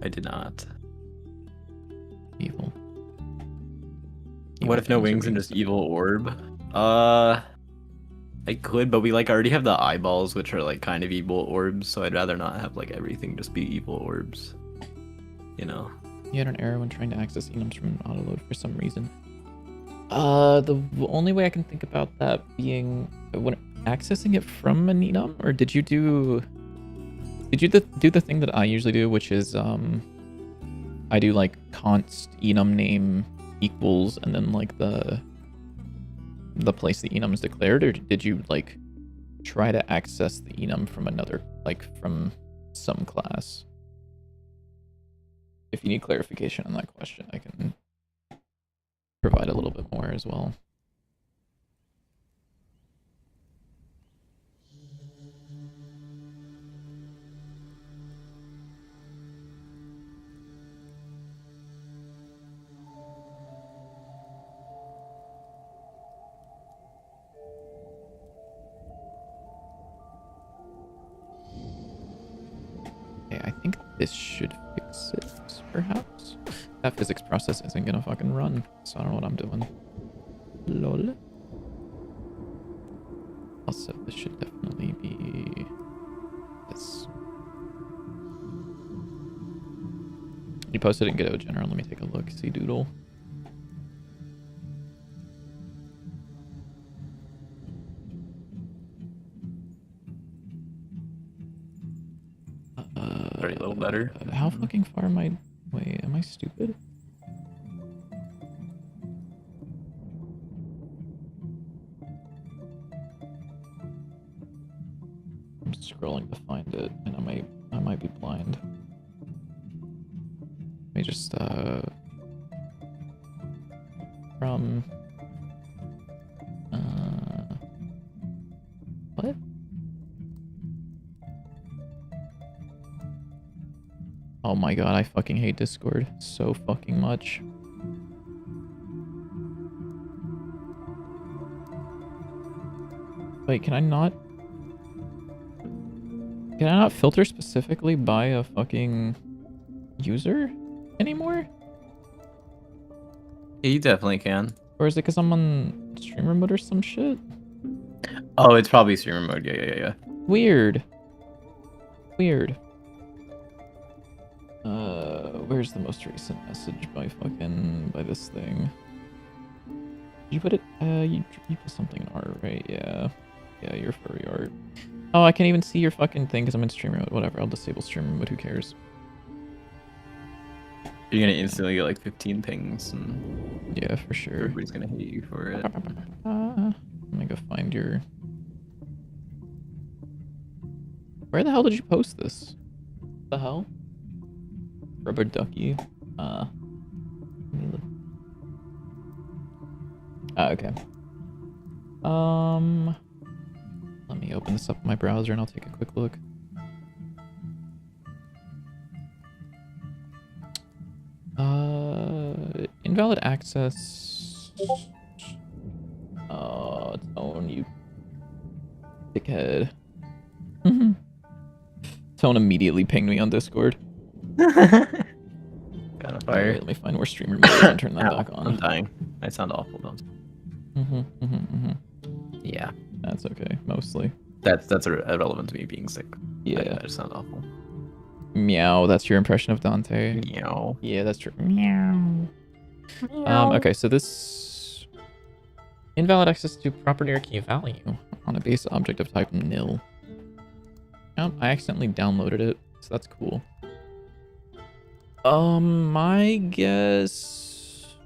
I did not. Evil. What if no wings and just evil orb? I could, but we like already have the eyeballs, which are like kind of evil orbs, so I'd rather not have like everything just be evil orbs. You know. You had an error when trying to access enums from an autoload for some reason. The only way I can think about that being when accessing it from an enum, or did you do the thing that I usually do, which is I do like const enum name equals and then like the place the enum is declared, or did you like try to access the enum from another, like from some class? If you need clarification on that question, I can provide a little bit more as well. Okay, I think this should fix it, perhaps. That physics process isn't gonna fucking run, so I don't know what I'm doing. Lol. Also, this should definitely be this. You posted it in Ghetto General. Let me take a look. See doodle. Very little better. How fucking far am I? Wait, am I stupid? I'm scrolling to find it, and I might be blind. Let me just from what? Oh my god, I fucking hate Discord so fucking much. Wait, can I not? Can I not filter specifically by a fucking user anymore? Yeah, you definitely can. Or is it because I'm on streamer mode or some shit? Oh, it's probably streamer mode. Yeah. Weird. Weird. Where's the most recent message by this thing? Did you put it? You put something in art, right? Yeah. Yeah, your furry art. Oh, I can't even see your fucking thing because I'm in streamer mode. Whatever, I'll disable streamer mode. Who cares? You're gonna instantly get like 15 pings, and Yeah, for sure. everybody's gonna hate you for it. Let me go find your. Where the hell did you post this? What the hell? Rubber ducky. Let me look. Okay. Let me open this up in my browser and I'll take a quick look. Invalid access. Oh, Tone, you dickhead. Tone immediately pinged me on Discord. Kind of fire. Let me find where streamer mode and turn that back on. I'm dying. I sound awful, don't. Yeah, That's okay, mostly. that's irrelevant to me being sick. Yeah. I just sound awful. Meow, that's your impression of Dante. Meow. Yeah, that's true. Meow. Okay, so this invalid access to property or key value on a base object of type nil. Oh, I accidentally downloaded it, so that's cool. My guess.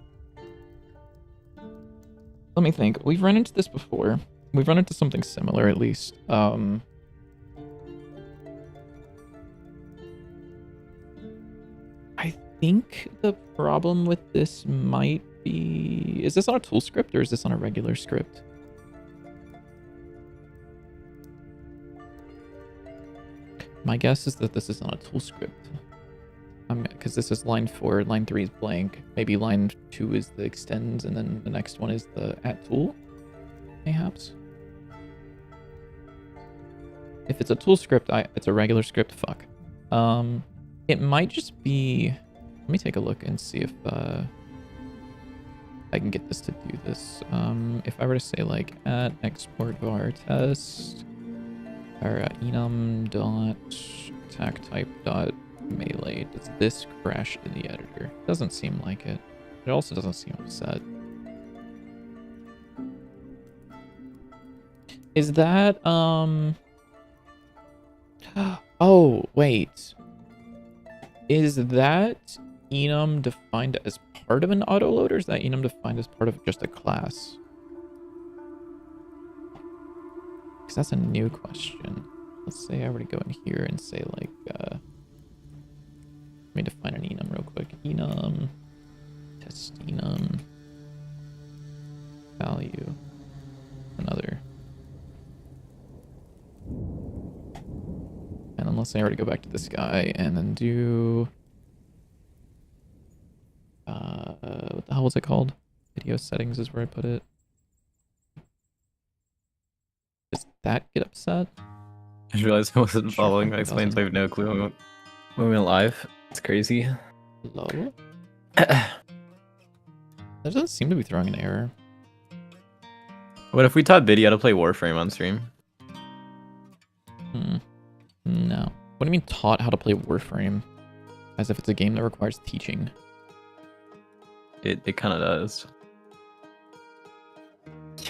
Let me think. We've run into this before. We've run into something similar, at least. I think the problem with this might be... Is this on a tool script or is this on a regular script? My guess is that this is on a tool script. Because this is line 4, line 3 is blank. Maybe line 2 is the extends, and then the next one is the at tool, mayhaps. If it's a tool script, it's a regular script, fuck. It might just be... Let me take a look and see if I can get this to do this. If I were to say like at export var test or enum dot attack type dot melee, does this crash in the editor? Doesn't seem like it. It also doesn't seem upset. Is that oh wait, is that enum defined as part of an autoload, or is that enum defined as part of just a class? Because that's a new question. Let's say I were to go in here and say like let me define an enum real quick. Enum test enum value another. And then let's say I were to go back to this guy and then do what the hell was it called? Video settings is where I put it. Does that get upset? I just realized I wasn't following my explains. I have no clue when we went live. It's crazy. Hello? That doesn't seem to be throwing an error. What if we taught Biddy how to play Warframe on stream? No. What do you mean taught how to play Warframe? As if it's a game that requires teaching. It kind of does.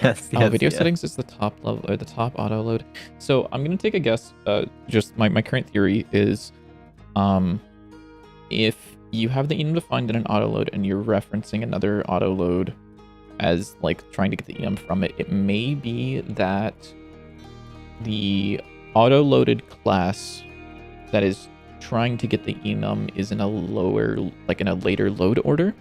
Yes. Video settings is the top level or the top auto load. So I'm gonna take a guess. Just my current theory is, if you have the enum defined in an auto load and you're referencing another auto load as like trying to get the enum from it, it may be that the auto loaded class that is trying to get the enum is in a lower, like in a later load order.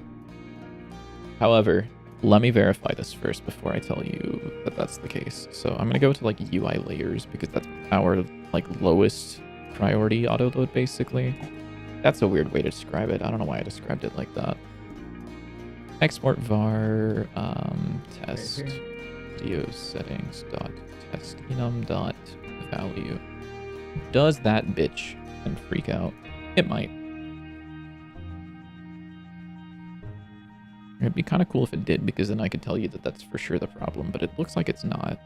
However, let me verify this first before I tell you that that's the case. So I'm gonna go to like UI layers because that's our like lowest priority auto load basically. That's a weird way to describe it. I don't know why I described it like that. Export var test dio settings dot test enum dot value. Does that bitch and freak out? It might. It'd be kind of cool if it did, because then I could tell you that that's for sure the problem, but it looks like it's not.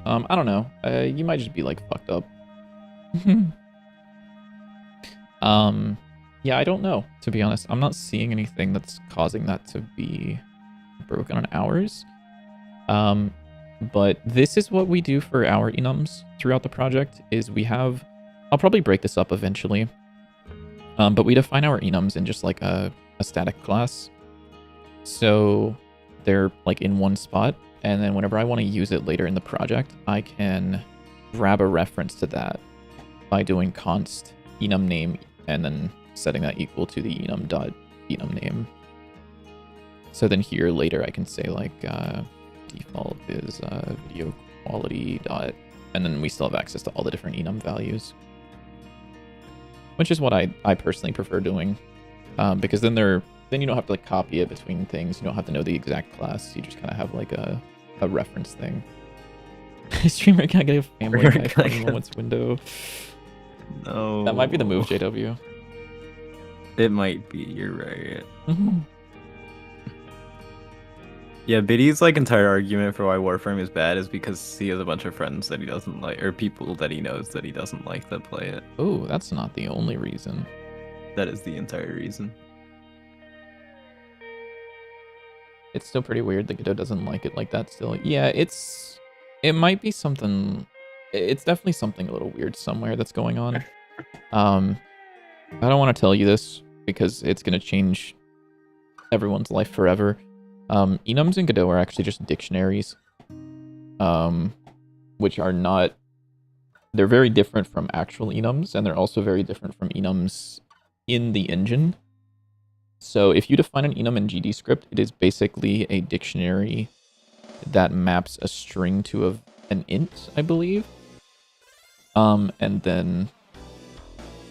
I don't know. You might just be, like, fucked up. Yeah, I don't know, to be honest. I'm not seeing anything that's causing that to be broken on ours. But this is what we do for our enums throughout the project, is we have... I'll probably break this up eventually. But we define our enums in just, like, a static class. So they're, like, in one spot, and then whenever I want to use it later in the project, I can grab a reference to that by doing const enum name and then setting that equal to the enum name. So then here later I can say, like, default is video quality dot, and then we still have access to all the different enum values, which is what I personally prefer doing, because then you don't have to, like, copy it between things. You don't have to know the exact class. You just kind of have, like, a reference thing. Streamer can't get a family guy 20 moments window. No. That might be the move, JW. It might be. You're right. Yeah, Biddy's, like, entire argument for why Warframe is bad is because he has a bunch of friends that he doesn't like, or people that he knows that he doesn't like that play it. Oh, that's not the only reason. That is the entire reason. It's still pretty weird that Godot doesn't like it like that still. Yeah, it might be something... It's definitely something a little weird somewhere that's going on. I don't want to tell you this because it's going to change everyone's life forever. Enums in Godot are actually just dictionaries, which are not... They're very different from actual enums, and they're also very different from enums in the engine. So if you define an enum in GD script, it is basically a dictionary that maps a string to an int, I believe. And then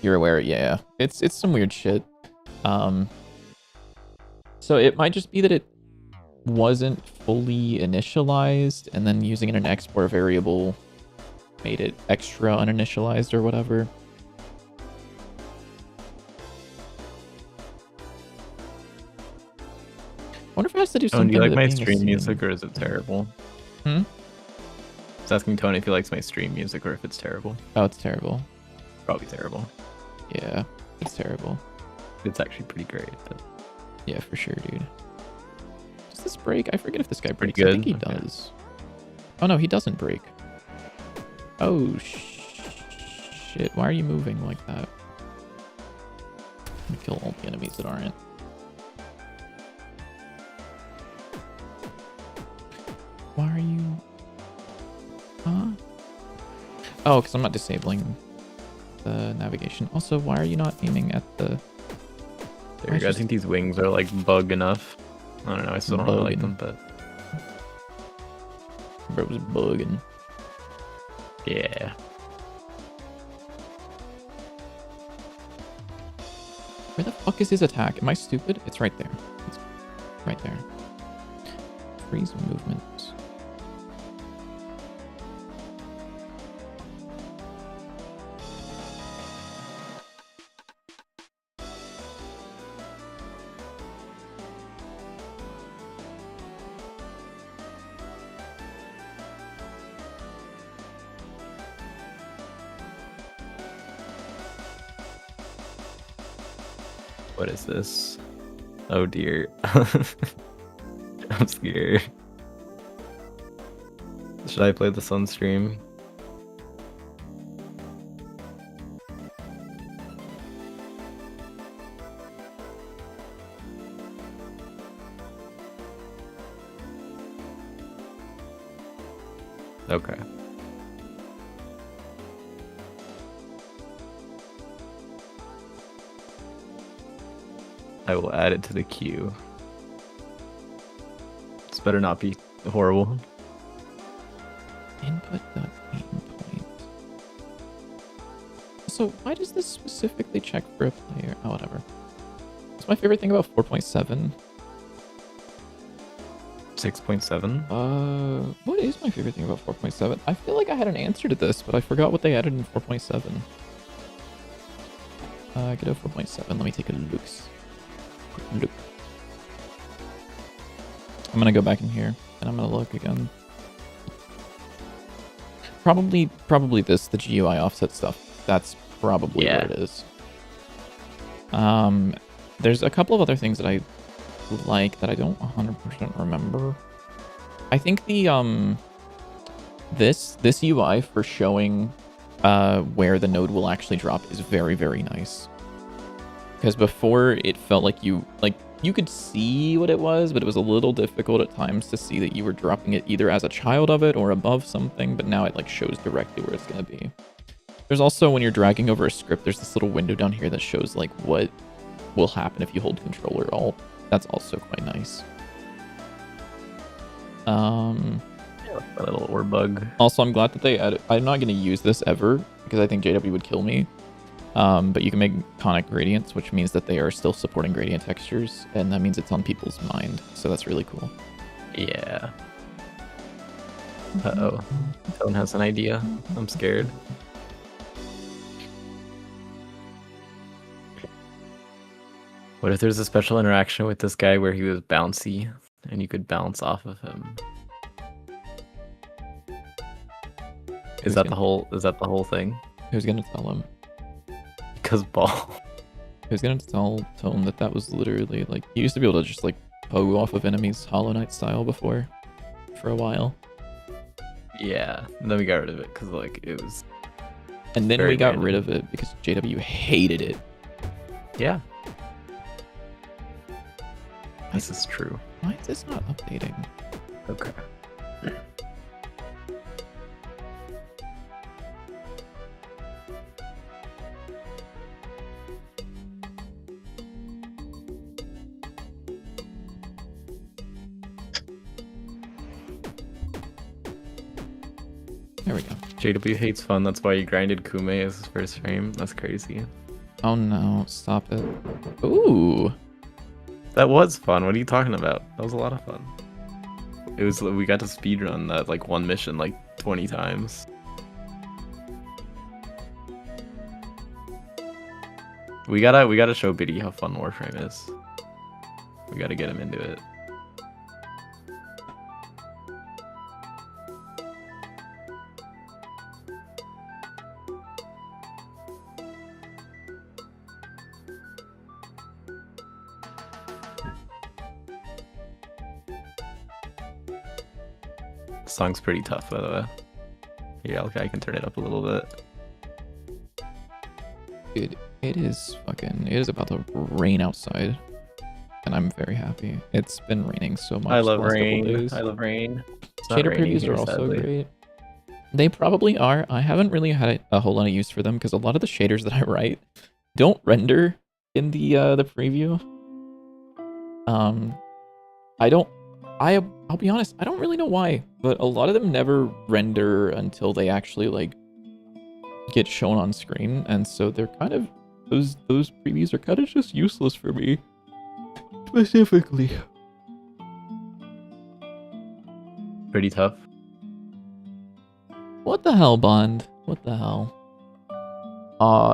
you're aware, yeah, it's some weird shit. So it might just be that it wasn't fully initialized, and then using an export variable made it extra uninitialized or whatever. I wonder if it has to do something. Do you like with my it being a stream scene. music, or is it terrible? Hmm? It's asking Tony if he likes my stream music or if it's terrible. Oh, it's terrible. Probably terrible. Yeah, it's terrible. It's actually pretty great. But... Yeah, for sure, dude. Does this break? I forget if this guy Pretty breaks. I think good. he does. Oh no, he doesn't break. Oh shit! Why are you moving like that? I'm gonna kill all the enemies that aren't. Why are you? Huh? Oh, because I'm not disabling the navigation. Also, why are you not aiming at the... There you go. I think these wings are, like, bug enough. I don't know. I still don't really like them, but... Bro's bugging. Yeah. Where the fuck is his attack? Am I stupid? It's right there. It's right there. Freeze movement. What is this? Oh dear. I'm scared. Should I play this on stream? Okay. I will add it to the queue. This better not be horrible. Input.aimPoint. So why does this specifically check for a player? Oh, whatever. What's my favorite thing about 4.7? 6.7? What is my favorite thing about 4.7? I feel like I had an answer to this, but I forgot what they added in 4.7. Get out 4.7. Let me take a look. I'm gonna go back in here and I'm gonna look again. Probably this, the GUI offset stuff. That's probably where it is. There's a couple of other things that I like that I don't 100% remember. I think the this UI for showing where the node will actually drop is very, very nice. Because before it felt like you could see what it was, but it was a little difficult at times to see that you were dropping it either as a child of it or above something, but now it like shows directly where it's going to be. There's also, when you're dragging over a script, there's this little window down here that shows like what will happen if you hold Control or Alt. That's also quite nice. Yeah, a little ore bug. Also, I'm glad that they added... I'm not going to use this ever, because I think JW would kill me. But you can make conic gradients, which means that they are still supporting gradient textures, and that means it's on people's mind. So that's really cool. Yeah. Uh-oh. Someone has an idea. I'm scared. What if there's a special interaction with this guy where he was bouncy and you could bounce off of him? Is that the whole thing? Who's gonna tell him? Because ball. Who's gonna tell Tone that that was literally like, he used to be able to just like pogo off of enemies Hollow Knight style before for a while. Yeah, and then we got rid of it because like it was. And then we got rid of it because JW hated it. Yeah. This is true. Why is this not updating? Okay. There we go. JW hates fun. That's why he grinded Kume as his first frame. That's crazy. Oh no, stop it. Ooh. That was fun. What are you talking about? That was a lot of fun. It was. We got to speedrun that like one mission like 20 times. We gotta show Biddy how fun Warframe is. We gotta get him into it. Song's pretty tough, by the way. Yeah, okay, I can turn it up a little bit. Dude, it is about to rain outside, and I'm very happy. It's been raining so much. I love rain. I love rain. Shader previews are also great. They probably are. I haven't really had a whole lot of use for them because a lot of the shaders that I write don't render in the preview. I'll be honest, I don't really know why, but a lot of them never render until they actually like get shown on screen, and so they're kind of those previews are kind of just useless for me specifically. Pretty tough. What the hell, Bond? What the hell?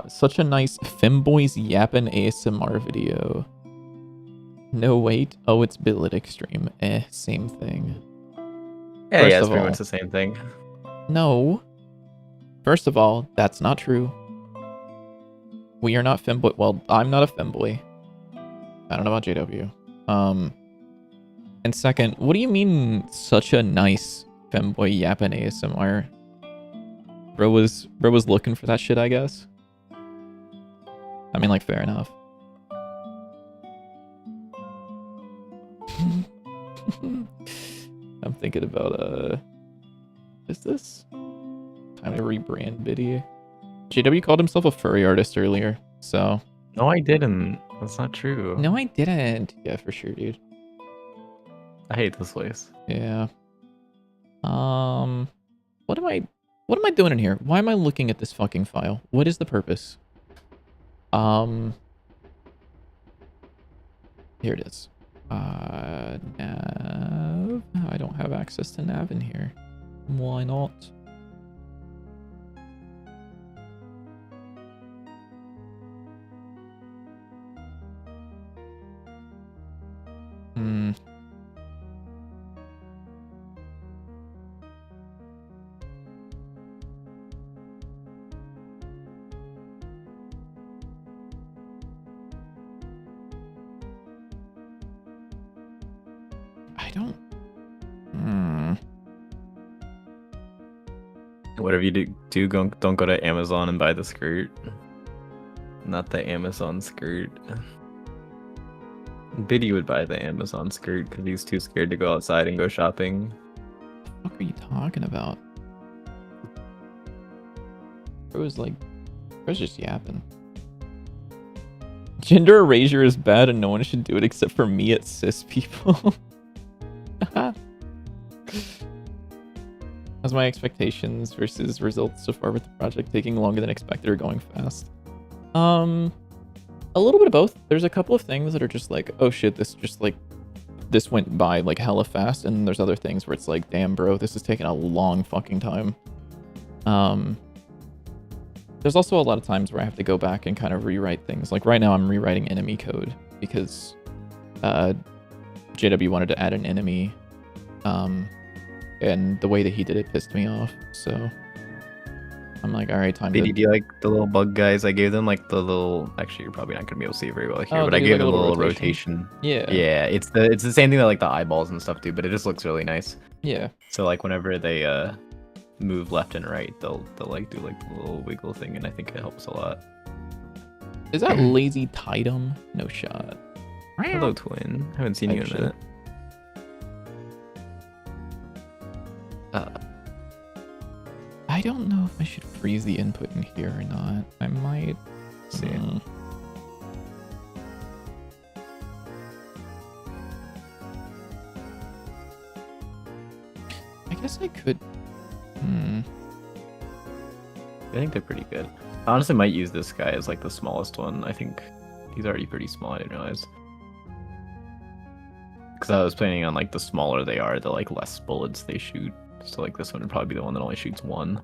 Such a nice femboys yappin' ASMR video. No, wait. Oh, it's Billet Extreme. Same thing. Yeah, it's pretty much the same thing. No. First of all, that's not true. We are not femboy. Well, I'm not a femboy. I don't know about JW. And second, what do you mean such a nice femboy yappin' ASMR? Bro was looking for that shit, I guess. I mean, like, fair enough. I'm thinking about is this time to rebrand Biddy? JW called himself a furry artist earlier, so no, I didn't. That's not true. No, I didn't. Yeah, for sure, dude. I hate this place. Yeah. What am I doing in here? Why am I looking at this fucking file? What is the purpose? Here it is. Nav. I don't have access to nav in here. Why not? Hmm. I don't. Whatever you do, don't go to Amazon and buy the skirt. Not the Amazon skirt. Biddy would buy the Amazon skirt because he's too scared to go outside and go shopping. What are you talking about? It was just yapping. Gender erasure is bad and no one should do it except for me at cis people. How's my expectations versus results so far with the project taking longer than expected or going fast? A little bit of both. There's a couple of things that are just like, oh shit, this went by like hella fast, and there's other things where it's like, damn bro, this is taking a long fucking time. There's also a lot of times where I have to go back and kind of rewrite things. Like right now I'm rewriting enemy code because JW wanted to add an enemy, and the way that he did it pissed me off, so I'm like, all right, time Did to... you do like the little bug guys? I gave them like the little. Actually, you're probably not gonna be able to see it very well here, Oh, but they I do, gave like, a them a little little rotation. rotation. Yeah. Yeah, it's the same thing that like the eyeballs and stuff do, but it just looks really nice. Yeah. So like whenever they move left and right, they'll like do like the little wiggle thing, and I think it helps a lot. Is that lazy Tidum? No shot. Hello, twin. Haven't seen you in a minute. I don't know if I should freeze the input in here or not. I might. See. I guess I could. I think they're pretty good. I honestly might use this guy as like the smallest one. I think he's already pretty small. I didn't realize. Because I was planning on like the smaller they are, the like less bullets they shoot. So like this one would probably be the one that only shoots one.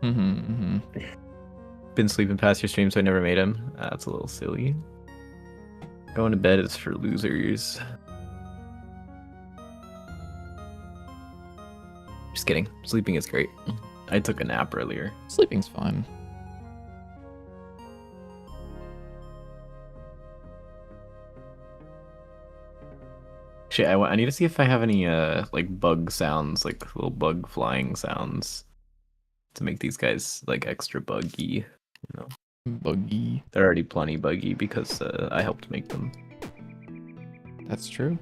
Been sleeping past your stream, so I never made him. That's a little silly. Going to bed is for losers. Just kidding. Sleeping is great. I took a nap earlier. Sleeping's fine. Shit, I need to see if I have any like bug sounds, like little bug flying sounds, to make these guys like extra buggy. You know, Buggy. they're already plenty buggy because I helped make them. That's true.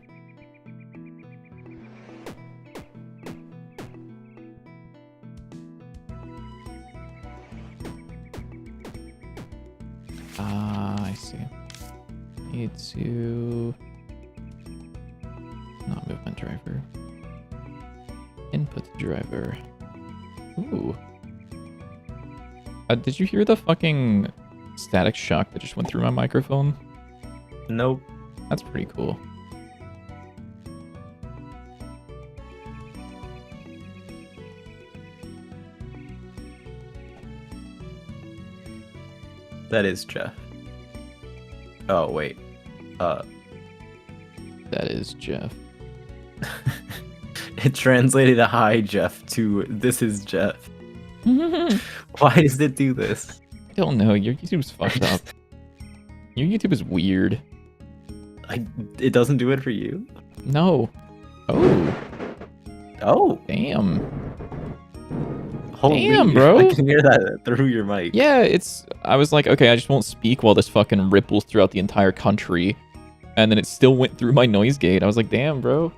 I see. Need to... Not movement driver. Input driver. Ooh. Did you hear the fucking static shock that just went through my microphone? Nope. That's pretty cool. That is Jeff. Oh wait. That is Jeff. It translated a hi Jeff to this is Jeff. Why does it do this? I don't know. Your YouTube's fucked up. Your YouTube is weird. It doesn't do it for you? No. Oh. Oh. Damn. Holy, Damn, bro. I can hear that through your mic. Yeah, I was like, okay, I just won't speak while this fucking ripples throughout the entire country. And then it still went through my noise gate. I was like, damn, bro.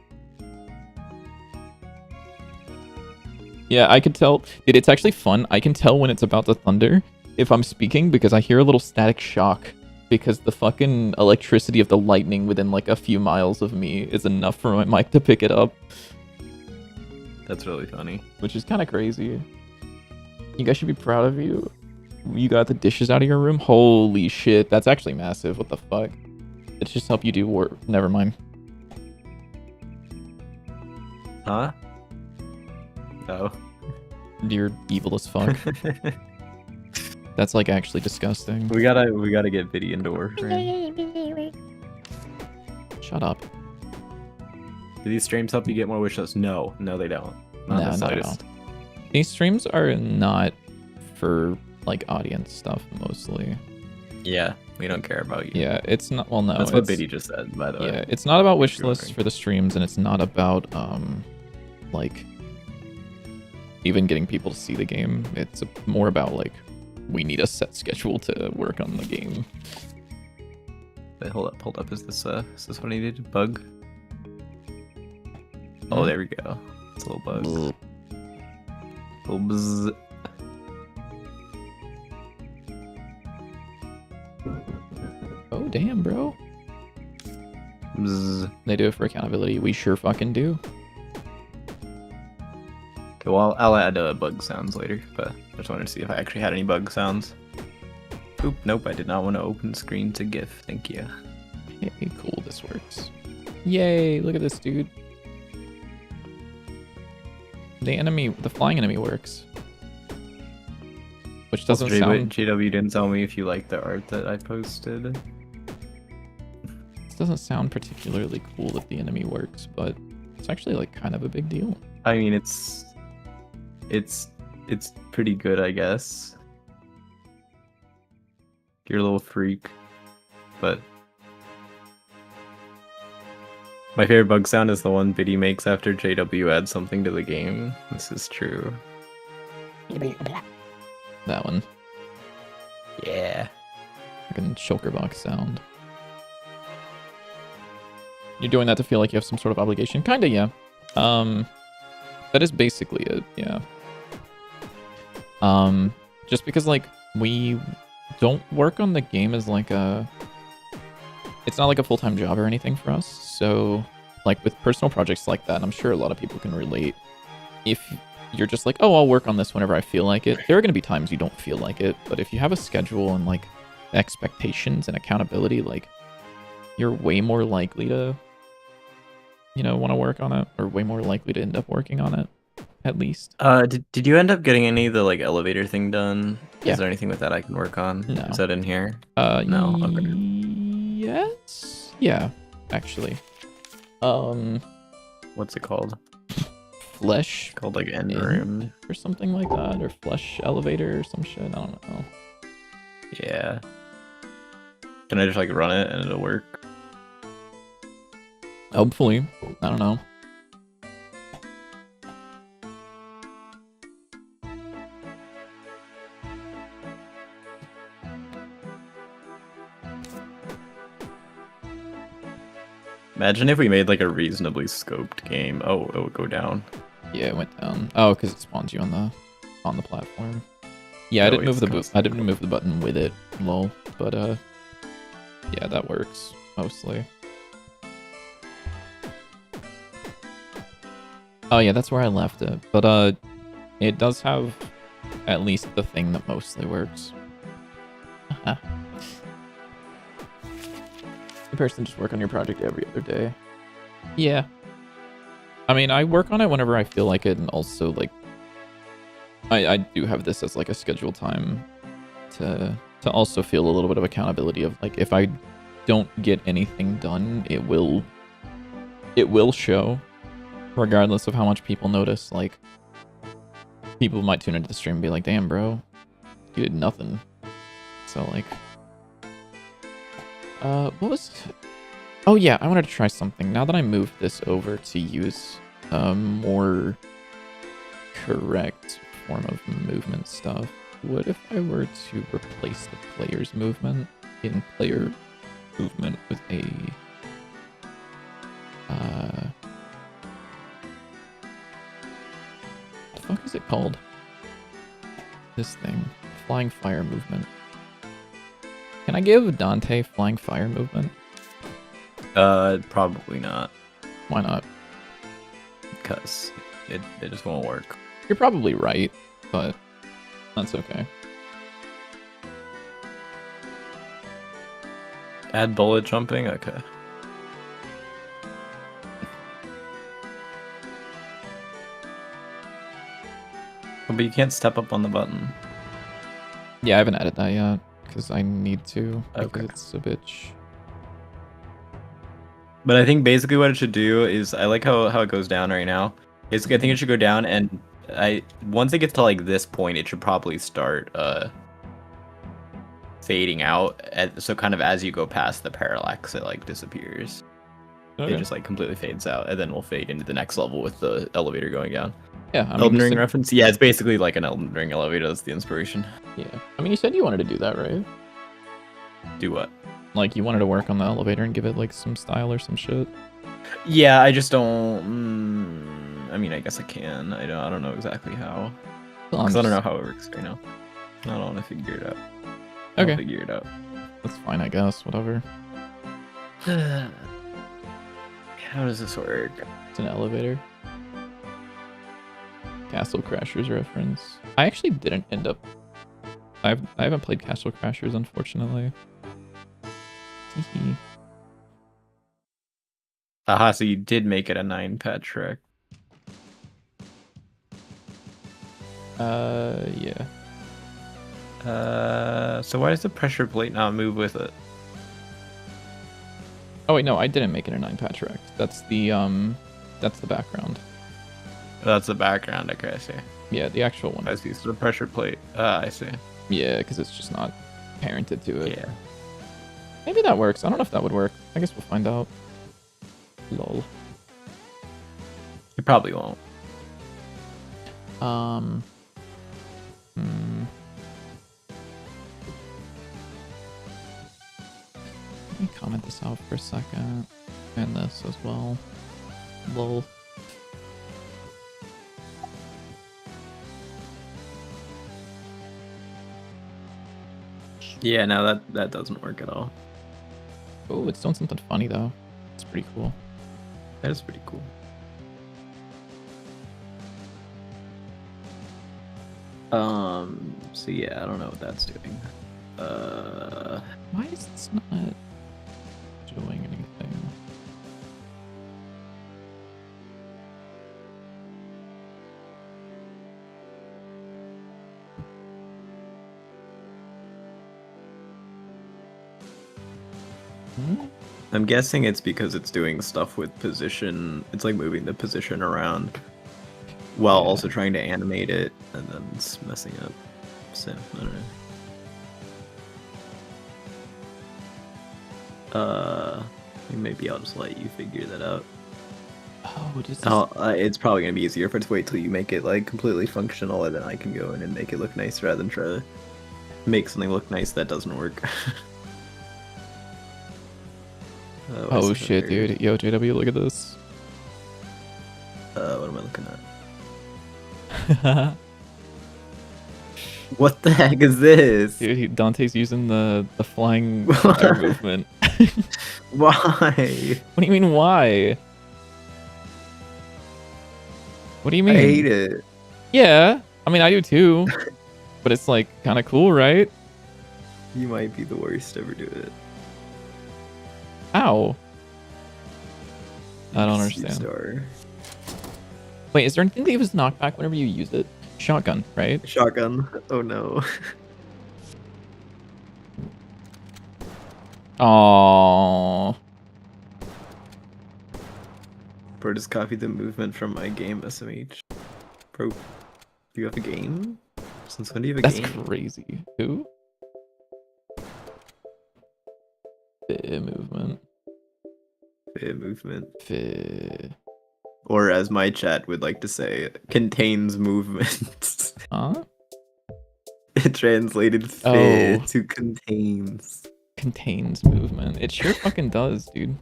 Yeah, I could tell. Dude, it's actually fun. I can tell when it's about to thunder if I'm speaking because I hear a little static shock because the fucking electricity of the lightning within like a few miles of me is enough for my mic to pick it up. That's really funny. Which is kind of crazy. You guys should be proud of you. You got the dishes out of your room? Holy shit, that's actually massive. What the fuck? It's just help you do work. Never mind. Huh? Oh. You're evil as fuck. That's like actually disgusting. we gotta get Biddy into Warframe. Shut up. Do these streams help you get more wish lists? No, they don't. Not No, the no. slightest. These streams are not for like audience stuff mostly. Yeah, we don't care about you. Yeah, it's not. Well, no. That's what Biddy just said, by the way. Yeah, it's not about wish you're lists for the streams, and it's not about like even getting people to see the game. It's more about like we need a set schedule to work on the game. Wait, hold up. Is this what I needed? Bug? Oh, there we go. It's a little bug. Little buzz. Oh damn, bro. Bzz. They do it for accountability. We sure fucking do. Okay, well, I'll add bug sounds later, but I just wanted to see if I actually had any bug sounds. Oop, nope, I did not want to open screen to GIF. Thank you. Hey, cool, this works. Yay, look at this dude. The flying enemy works. Which doesn't sound... JW didn't tell me if you liked the art that I posted. This doesn't sound particularly cool that the enemy works, but it's actually like kind of a big deal. I mean, it's pretty good, I guess. You're a little freak, but my favorite bug sound is the one Biddy makes after JW adds something to the game. This is true. That one. Yeah. Fucking shulker box sound. You're doing that to feel like you have some sort of obligation? Kinda, yeah. That is basically it, yeah. Just because, like, we don't work on the game as, like, it's not like a full-time job or anything for us, so, like, with personal projects like that, I'm sure a lot of people can relate. If you're just like, oh, I'll work on this whenever I feel like it, there are going to be times you don't feel like it, but if you have a schedule and, like, expectations and accountability, like, you're way more likely to, you know, want to work on it, or way more likely to end up working on it, at least. Did you end up getting any of the, like, elevator thing done? Yeah. Is there anything with that I can work on? No. Is that in here? No. Okay. Yes? Yeah, actually. What's it called? Flesh Called, like, end room? or something like that, or flesh elevator or some shit, I don't know. Yeah. Can I just, like, run it and it'll work? Hopefully. I don't know. Imagine if we made, like, a reasonably scoped game. Oh, it would go down. Yeah, it went down. Oh, because it spawns you on the platform. Yeah, I No, didn't move it's I didn't move the button with it, lol. But yeah, that works mostly. Oh yeah, that's where I left it. But it does have at least the thing that mostly works. In person, just work on your project every other day. Yeah. I mean, I work on it whenever I feel like it, and also, like, I do have this as, like, a scheduled time to also feel a little bit of accountability of, like, if I don't get anything done, it will show, regardless of how much people notice. Like, people might tune into the stream and be like, damn, bro, you did nothing. So, like, what was... Oh yeah, I wanted to try something. Now that I moved this over to use more correct form of movement stuff, what if I were to replace the player's movement in player movement with a... what the fuck is it called? This thing. Flying fire movement. Can I give Dante flying fire movement? Probably not. Why not? Because it just won't work. You're probably right, but that's okay. Add bullet jumping? Okay. But you can't step up on the button. Yeah, I haven't added that yet because I need to. Because Okay. it's a bitch. But I think basically what it should do is I like how it goes down right now. I think it should go down, and once it gets to like this point, it should probably start fading out. So kind of as you go past the parallax, it like disappears. Okay. It just like completely fades out, and then we'll fade into the next level with the elevator going down. Yeah, I mean, Elden Ring reference? Yeah, it's basically like an Elden Ring elevator. That's the inspiration. Yeah, I mean, you said you wanted to do that, right? Do what? Like, you wanted to work on the elevator and give it like some style or some shit. Yeah, I just don't. I mean, I guess I can. I don't know exactly how. Because I don't know how it works right now. I don't want to figure it out. Okay. I'll figure it out. That's fine, I guess. Whatever. How does this work? It's an elevator. Castle Crashers reference. I actually didn't end up. I haven't played Castle Crashers, unfortunately. Aha, so you did make it a 9 pet trick. Yeah. So why does the pressure plate not move with it? Oh wait, no, I didn't make it a 9 patch rect. That's the background. That's the background. Okay, I see. Yeah, the actual one. I see. So the pressure plate. I see. Yeah, because it's just not parented to it. Yeah. Maybe that works. I don't know if that would work. I guess we'll find out. Lol. It probably won't. Let me comment this out for a second. And this as well. Lol. Yeah, no, that doesn't work at all. Oh, it's doing something funny though. It's pretty cool. That is pretty cool. So yeah, I don't know what that's doing. Why is this not doing anything? I'm guessing it's because it's doing stuff with position. It's like moving the position around while also trying to animate it, and then it's messing up. So, I don't know. Maybe I'll just let you figure that out. Oh, just it's probably gonna be easier if I just wait till you make it like completely functional, and then I can go in and make it look nice rather than try to make something look nice that doesn't work. Oh shit, dude. Yo, JW, look at this. What am I looking at? What the heck is this? Dude, Dante's using the flying movement. Why? What do you mean, why? What do you mean? I hate it. Yeah, I mean, I do too. But it's like kind of cool, right? You might be the worst ever doing it. Ow. I don't understand. Star. Wait, is there anything that gives knockback whenever you use it? Shotgun, right? Shotgun. Oh no. Oh. Bro, just copy the movement from my game, SMH. Bro, do you have a game? Since when do you have a game? That's crazy. Who? Movement. Movement. Or Or as my chat would like to say, contains movement. Huh? It translated to contains. Contains movement. It sure fucking does, dude.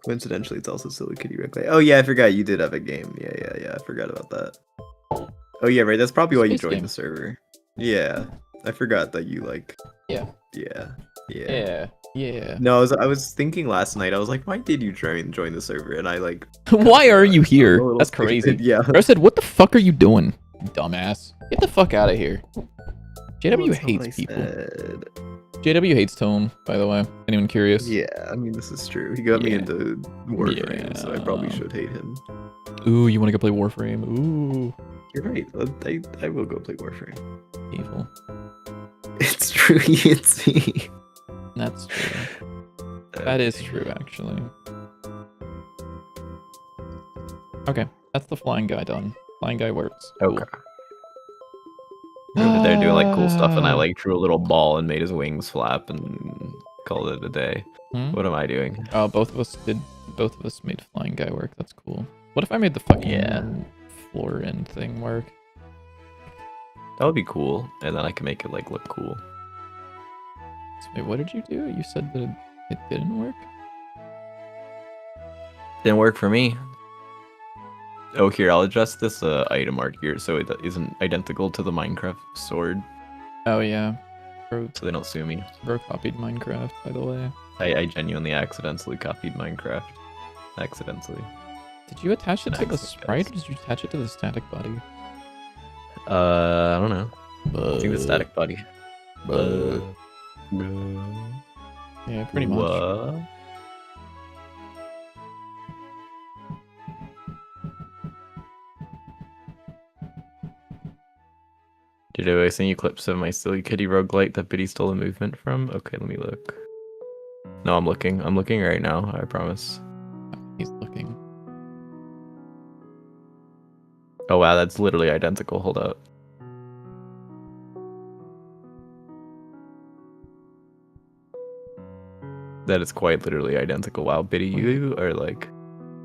Coincidentally, it's also Silly Kitty Replay. Oh yeah, I forgot you did have a game. Yeah, I forgot about that. Oh yeah, right, that's probably why you joined the server. Yeah, I forgot that you like... Yeah. No, I was thinking last night, I was like, why did you try and join the server? And I like... Why are you here? That's crazy. Yeah. I said, what the fuck are you doing, dumbass? Get the fuck out of here. JW hates people. JW hates Tome, by the way. Anyone curious? Yeah, I mean, this is true. He got me into Warframe, so I probably should hate him. Ooh, you want to go play Warframe? Ooh. You're right. I will go play Warframe. Evil. It's true, you can see. That's true. That is true, actually. Okay, that's the flying guy done. Flying guy works. Cool. Okay. Over there doing like cool stuff, and I like drew a little ball and made his wings flap and called it a day. What am I doing? Oh, both of us made flying guy work. That's cool. What if I made the fucking floor end thing work? That would be cool, and then I can make it like look cool. So, wait, what did you do? You said that it didn't work? Didn't work for me. Oh, here, I'll adjust this item art here so it isn't identical to the Minecraft sword. Oh, yeah. So they don't sue me. Bro copied Minecraft, by the way. I genuinely accidentally copied Minecraft. Accidentally. Did you attach it to the sprite, or did you attach it to the static body? I don't know. I think the static body. Yeah, pretty much. Did I send you clips of my silly kitty roguelite that Biddy stole a movement from? Okay, let me look. No, I'm looking. I'm looking right now, I promise. He's looking. Oh wow, that's literally identical. Hold up. That is quite literally identical. Wow, Biddy, you are like...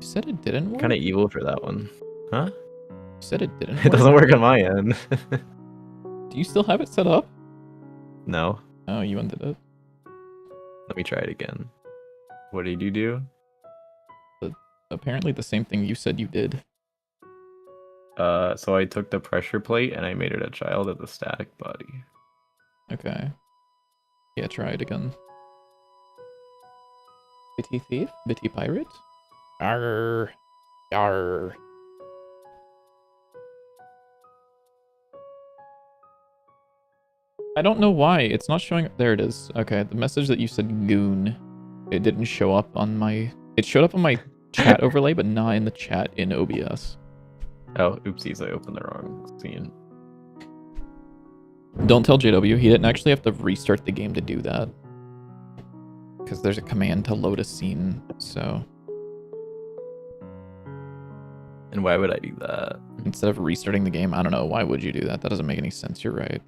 You said it didn't work? Kind of evil for that one. Huh? You said it didn't work? It doesn't work on my end. Do you still have it set up? No. Oh, you undid it. Let me try it again. What did you do? Apparently the same thing you said you did. So I took the pressure plate and I made it a child of the static body. Okay. Yeah, try it again. Bitty thief? Bitty pirate? Arr. Arr. I don't know why. It's not showing... There it is. Okay, the message that you said goon. It didn't show up on my... It showed up on my chat overlay, but not in the chat in OBS. Oh, oopsies, I opened the wrong scene. Don't tell JW, he didn't actually have to restart the game to do that. Because there's a command to load a scene, so... And why would I do that? Instead of restarting the game, I don't know, why would you do that? That doesn't make any sense, you're right.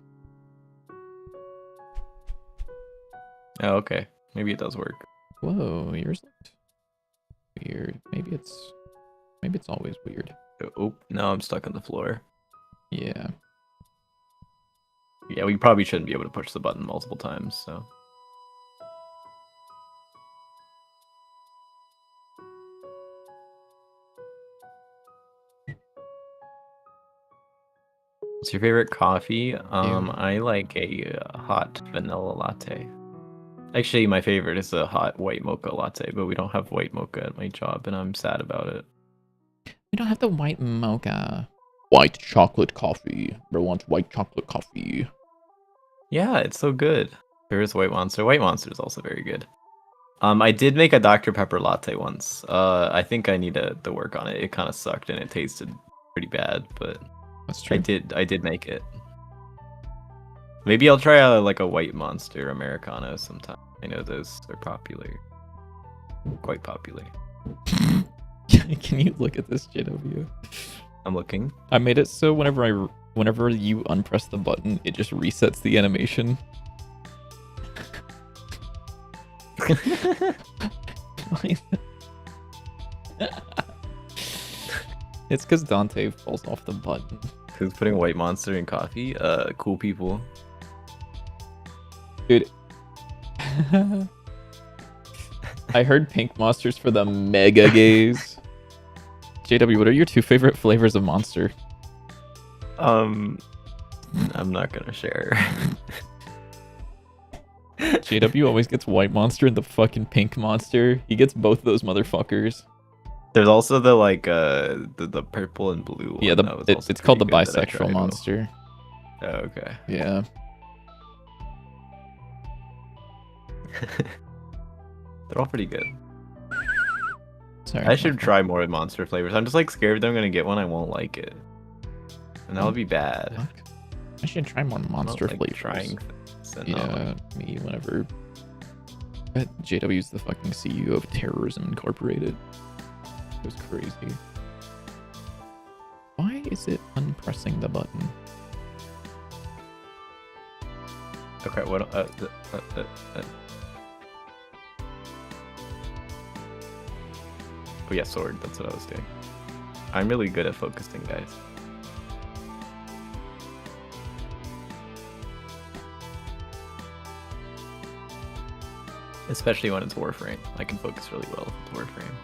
Oh, okay. Maybe it does work. Whoa, yours looked weird. Maybe it's always weird. Oh, now I'm stuck on the floor. Yeah. Yeah, we probably shouldn't be able to push the button multiple times, so... What's your favorite coffee? I like a hot vanilla latte. Actually, my favorite is a hot white mocha latte, but we don't have white mocha at my job, and I'm sad about it. We don't have the white mocha. White chocolate coffee. Bro wants white chocolate coffee. Yeah, it's so good. There is White Monster. White Monster is also very good. I did make a Dr. Pepper latte once. I think I need to work on it. It kind of sucked and it tasted pretty bad, but that's true. I did make it. Maybe I'll try like a White Monster Americano sometime. I know those are popular. Quite popular. Can you look at this, JW? I'm looking. I made it so whenever you unpress the button, it just resets the animation. It's because Dante falls off the button. Who's putting White Monster in coffee? Cool people. Dude. I heard Pink Monsters for the mega gays. JW, what are your 2 favorite flavors of Monster? I'm not gonna share. JW always gets White Monster and the fucking Pink Monster. He gets both of those motherfuckers. There's also the like the purple and blue one. Yeah, it's called the bisexual monster. Oh, okay. Yeah. They're all pretty good. Sorry. I should try more monster flavors. I'm just like scared that I'm gonna get one I won't like it. And that'll be bad. Fuck. I should try more monster Like flavors. trying things and not, Yeah, like, me whenever. JW's the fucking CEO of Terrorism Incorporated. It was crazy. Why is it unpressing the button? Okay, what? Oh yeah, sword. That's what I was doing. I'm really good at focusing, guys. Especially when it's Warframe. I can focus really well if it's Warframe.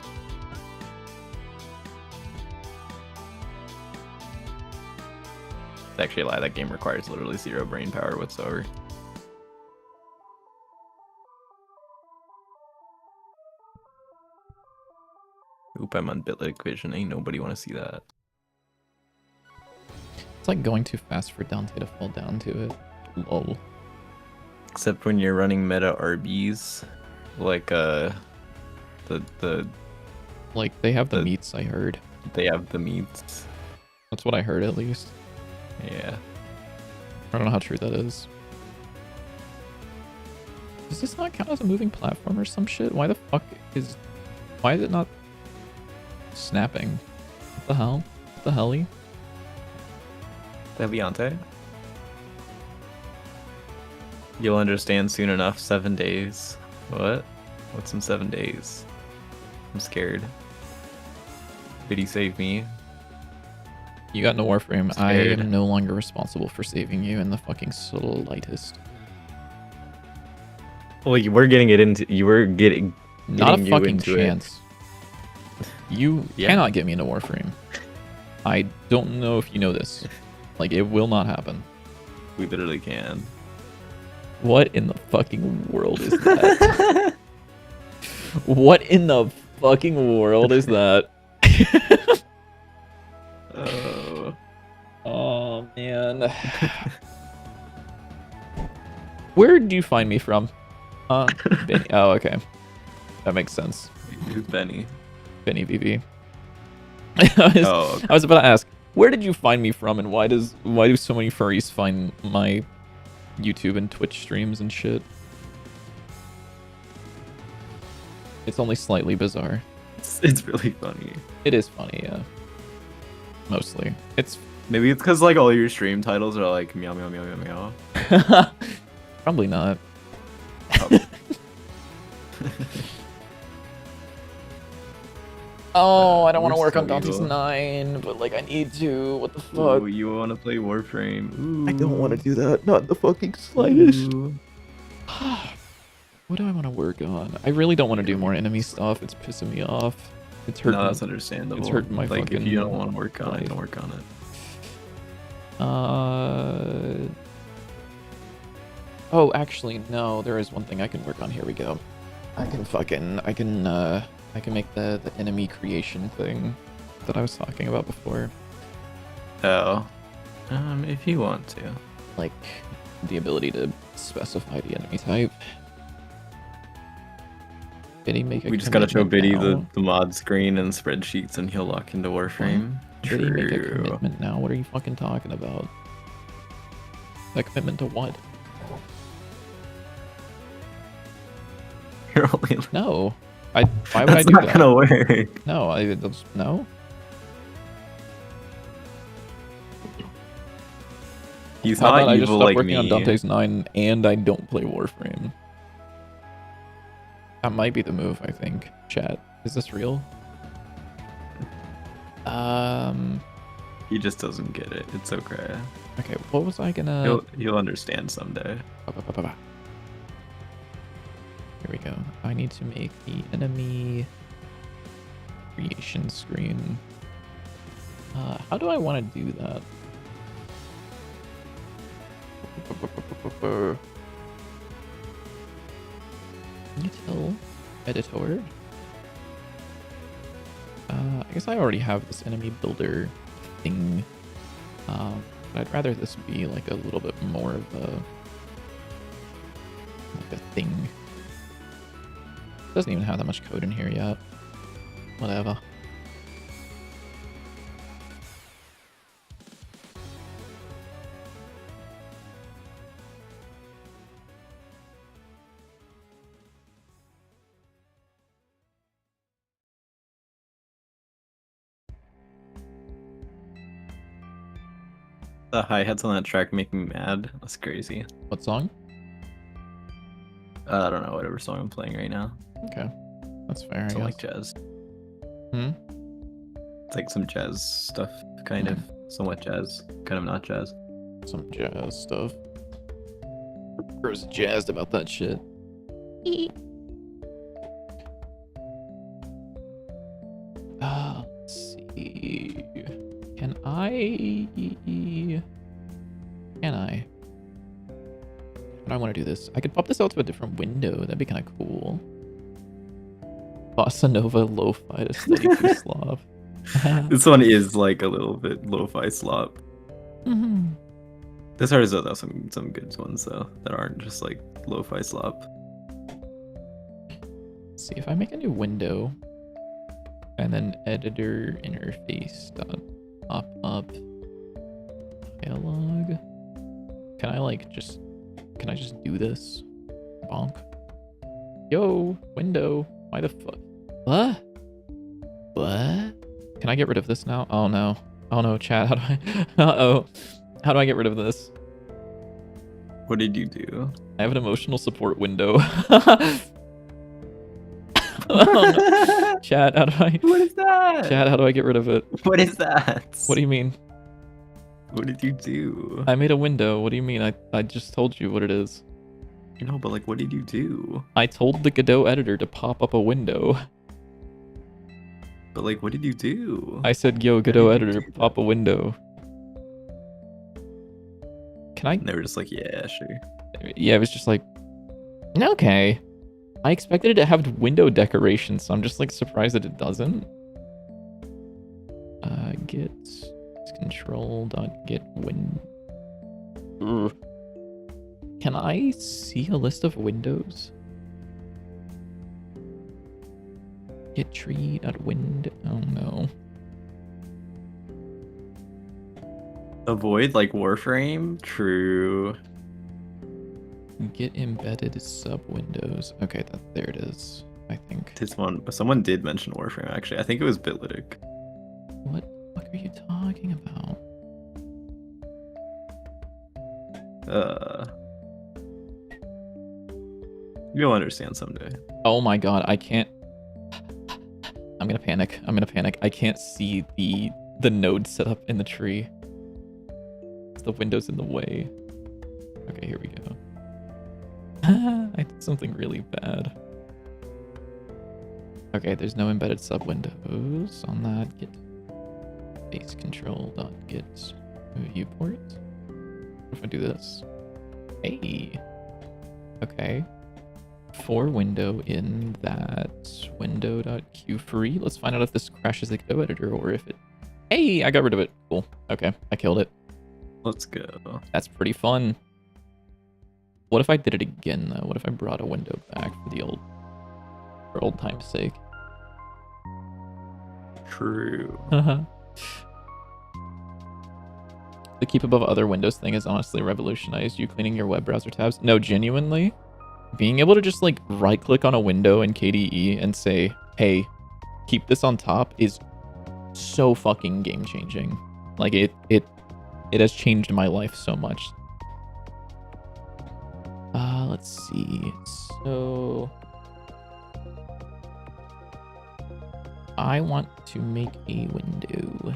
It's actually a lie. That game requires literally 0 brain power whatsoever. Oop, I'm on Bitlic Vision. Ain't nobody want to see that. It's like going too fast for Dante to fall down to it. Lol. Except when you're running meta RBs, like the Like they have the The- meats, I heard. they have the meats. That's what I heard at least. Yeah. I don't know how true that is. Does this not count as a moving platform or some shit? Why is it not snapping? What the hell? What the helly? Leviante? You'll understand soon enough. 7 days. What? What's in 7 days? I'm scared. Did he save me? You got into Warframe. I Scared. am no longer responsible for saving you in the fucking slightest. Well, you were getting it into. You were getting. Not a getting you fucking into it. chance. You Yeah. cannot get me into Warframe. I don't know if you know this. Like, it will not happen. We literally can. What in the fucking world is that? What in the fucking world is that? Oh. Oh, man. Where did you find me from? Benny. Oh, okay. That makes sense. Who's Benny? Benny VV. I Oh, okay. was about to ask, where did you find me from, and why do so many furries find my YouTube and Twitch streams and shit? It's only slightly bizarre. It's really funny. It is funny, yeah. Mostly. It's Maybe it's because like all your stream titles are like meow meow meow meow meow. probably not. Oh, I don't want to We're work so on Dante's evil. 9, but like I need to. What the fuck? Oh, you want to play Warframe? Ooh. I don't want to do that. Not the fucking slightest. Ooh. What do I want to work on? I really don't want to do more enemy stuff. It's pissing me off. It's hurting. No, that's understandable. It's hurting my like fucking if you don't want to work on life. it, don't work on it. Oh, actually, no. There is one thing I can work on. Here we go. I can make the enemy creation thing that I was talking about before. Oh, if you want to. Like the ability to specify the enemy type. Biddy make a We just gotta show commitment Biddy now. the mod screen and spreadsheets, and he'll lock into Warframe. Biddy make a True. commitment now. What are you fucking talking about? A commitment to what? You're only. No. Why would I That's do not that? gonna work. No, no. He's How about not I just evil stop like working me. on Dante's 9 and I don't play Warframe? That might be the move, I think. Chat. Is this real? He just doesn't get it. It's okay. Okay, what was I gonna... You'll understand someday. Here we go. I need to make the enemy creation screen. How do I want to do that? Util editor. I guess I already have this enemy builder thing. But I'd rather this be like a little bit more of a thing. Doesn't even have that much code in here yet. Whatever. The hi-hats on that track make me mad. That's crazy. What song? I don't know, whatever song I'm playing right now. Okay, that's fair. It's I like guess. jazz. Hmm. It's like some jazz stuff, kind of. Somewhat jazz, kind of not jazz. Some jazz stuff. Bro's jazzed about that shit. Let's see. Can I? How do I want to do this? I could pop this out to a different window. That'd be kind of cool. Bossa Nova lo-fi to study for slop. This one is like a little bit lo-fi slop. Mhm. This artist does have some good ones though that aren't just like lo-fi slop. Let's see if I make a new window and then editor interface dot pop up dialog. Can I just do this? Bonk. Yo, window. Why the fuck? What? What? Can I get rid of this now? Oh no. Oh no, chat. How do I? Uh-oh. How do I get rid of this? What did you do? I have an emotional support window. Oh, no. Chat, how do I? What is that? Chat, how do I get rid of it? What is that? What do you mean? What did you do? I made a window. What do you mean? I just told you what it is. You know, but like, what did you do? I told the Godot editor to pop up a window. But like, what did you do? I said, yo, Godot editor, pop a window. Can I? And they were just like, yeah, sure. Yeah, it was just like, okay. I expected it to have window decorations, so I'm just like surprised that it doesn't. Git control dot get win. Ugh. Can I see a list of windows? Git tree dot wind. Oh no. Avoid like Warframe. True. Git embedded sub windows. Okay, there it is. I think. This one, someone did mention Warframe actually. I think it was Bitlytic. What the fuck are you talking about? You'll understand someday. Oh my god, I can't. I'm gonna panic. I'm gonna panic. I can't see the node set up in the tree. The window's in the way. Okay, here we go. I did something really bad. Okay, there's no embedded sub windows on that. Git base control dot git viewport. What if I do this? Hey. Okay. For window in that window.queue_free. Let's find out if this crashes the Godot editor or if it. Hey, I got rid of it. Cool. Okay, I killed it. Let's go. That's pretty fun. What if I did it again though? What if I brought a window back for old time's sake? True. The keep above other windows thing has honestly revolutionized you cleaning your web browser tabs. No, genuinely, being able to just like right click on a window in KDE and say, hey, keep this on top is so fucking game changing. Like it has changed my life so much. Let's see. So I want to make a window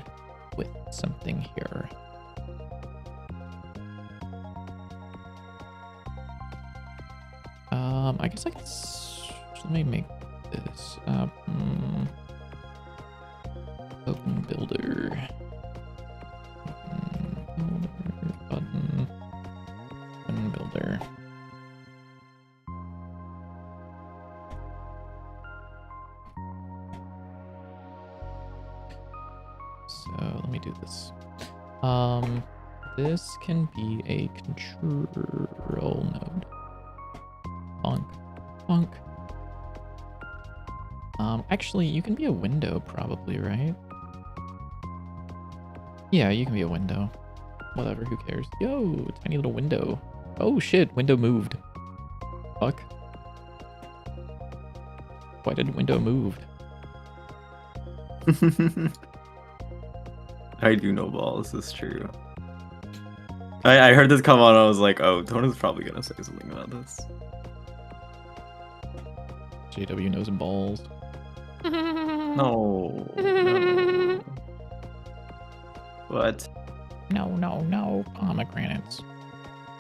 with something here. I guess I could let me make this open builder. Button builder. So let me do this. This can be a control node. Bonk. Actually, you can be a window probably, right? Yeah, you can be a window. Whatever, who cares? Yo, tiny little window. Oh shit, window moved. Fuck. Why did window moved? I do know balls, this is true. I heard this come on. I was like, oh, Tona's probably gonna say something about this. JW knows balls. No. No. What? No. Pomegranates.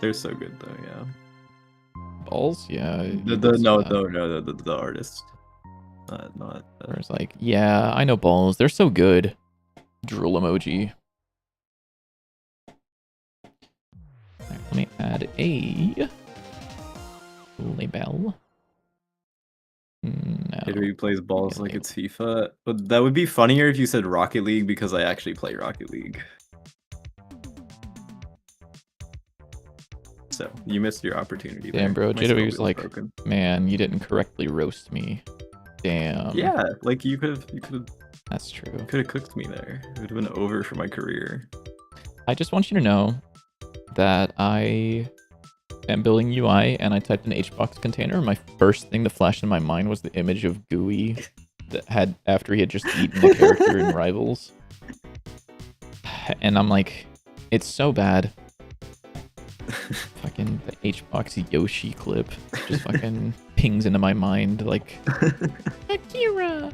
They're so good though. Yeah. Balls? Yeah. The artist. Not. Where it's like, yeah, I know balls. They're so good. Drool emoji. Right, let me add a label. No. He plays balls like it's FIFA. But that would be funnier if you said Rocket League because I actually play Rocket League. So you missed your opportunity. Damn, bro. My JW was like, broken. man, you didn't correctly roast me. Damn. Yeah, like you could have. That's true. Could have cooked me there. It would have been over for my career. I just want you to know that I am building UI and I typed an HBox container. My first thing that flashed in my mind was the image of Gooey that had after he had just eaten a character in Rivals. And I'm like, it's so bad. Fucking the HBox Yoshi clip just fucking pings into my mind like Akira.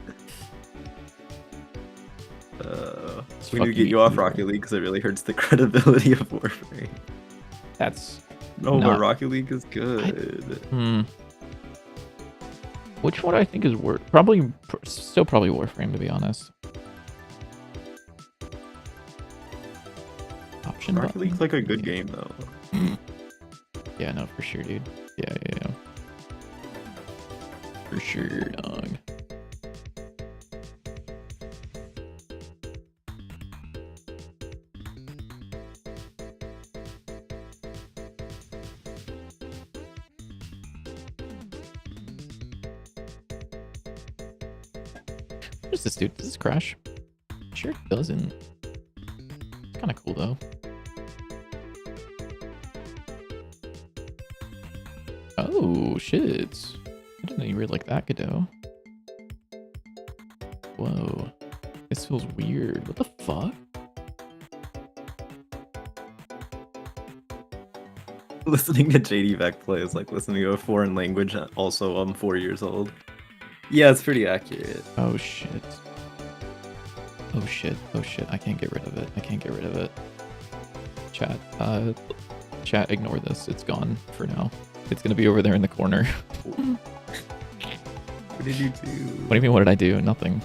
We need to get you off Rocket League because it really hurts the credibility of Warframe. That's no, but Rocket League is good. Which one I think is worth? Still probably Warframe, to be honest. Option Rocket button. League's like a good game though. Yeah, no, for sure, dude. Yeah. For sure, dog. What is this, dude? Does this crash? Sure it doesn't. Kind of cool, though. Oh, shit. I didn't know you were like that, Godot. Whoa. This feels weird. What the fuck? Listening to JD Beck play is like listening to a foreign language. Also, I'm 4 years old. Yeah, it's pretty accurate. Oh, shit. Oh, shit. Oh, shit. I can't get rid of it. Chat, ignore this. It's gone for now. It's gonna be over there in the corner. What did you do? What do you mean, what did I do? Nothing.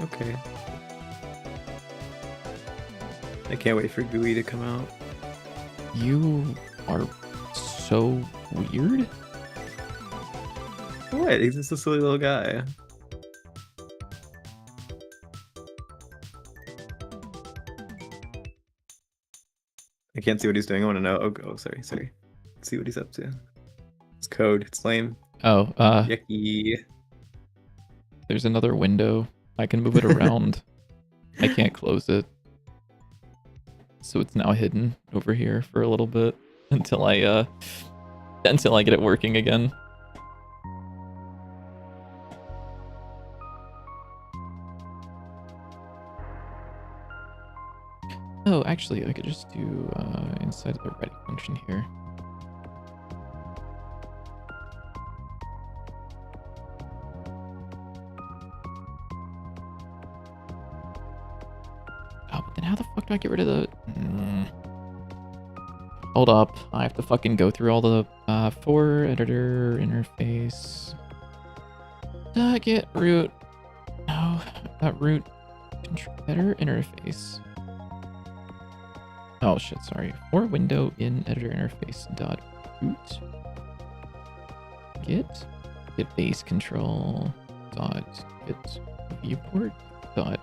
Okay. I can't wait for GUI to come out. You are so weird. What? He's just a silly little guy. I can't see what he's doing. I want to know. Oh, sorry. Let's see what he's up to. It's code. It's lame. Oh, Yucky. There's another window. I can move it around. I can't close it. So it's now hidden over here for a little bit until I get it working again. Oh, actually, I could just do inside of the ready function here. Oh, but then how the fuck do I get rid of the... Hold up. I have to fucking go through all the for editor interface. Get root. No, not root. Editor interface. Oh shit, sorry. For window in editor interface dot root. Get base control dot get viewport dot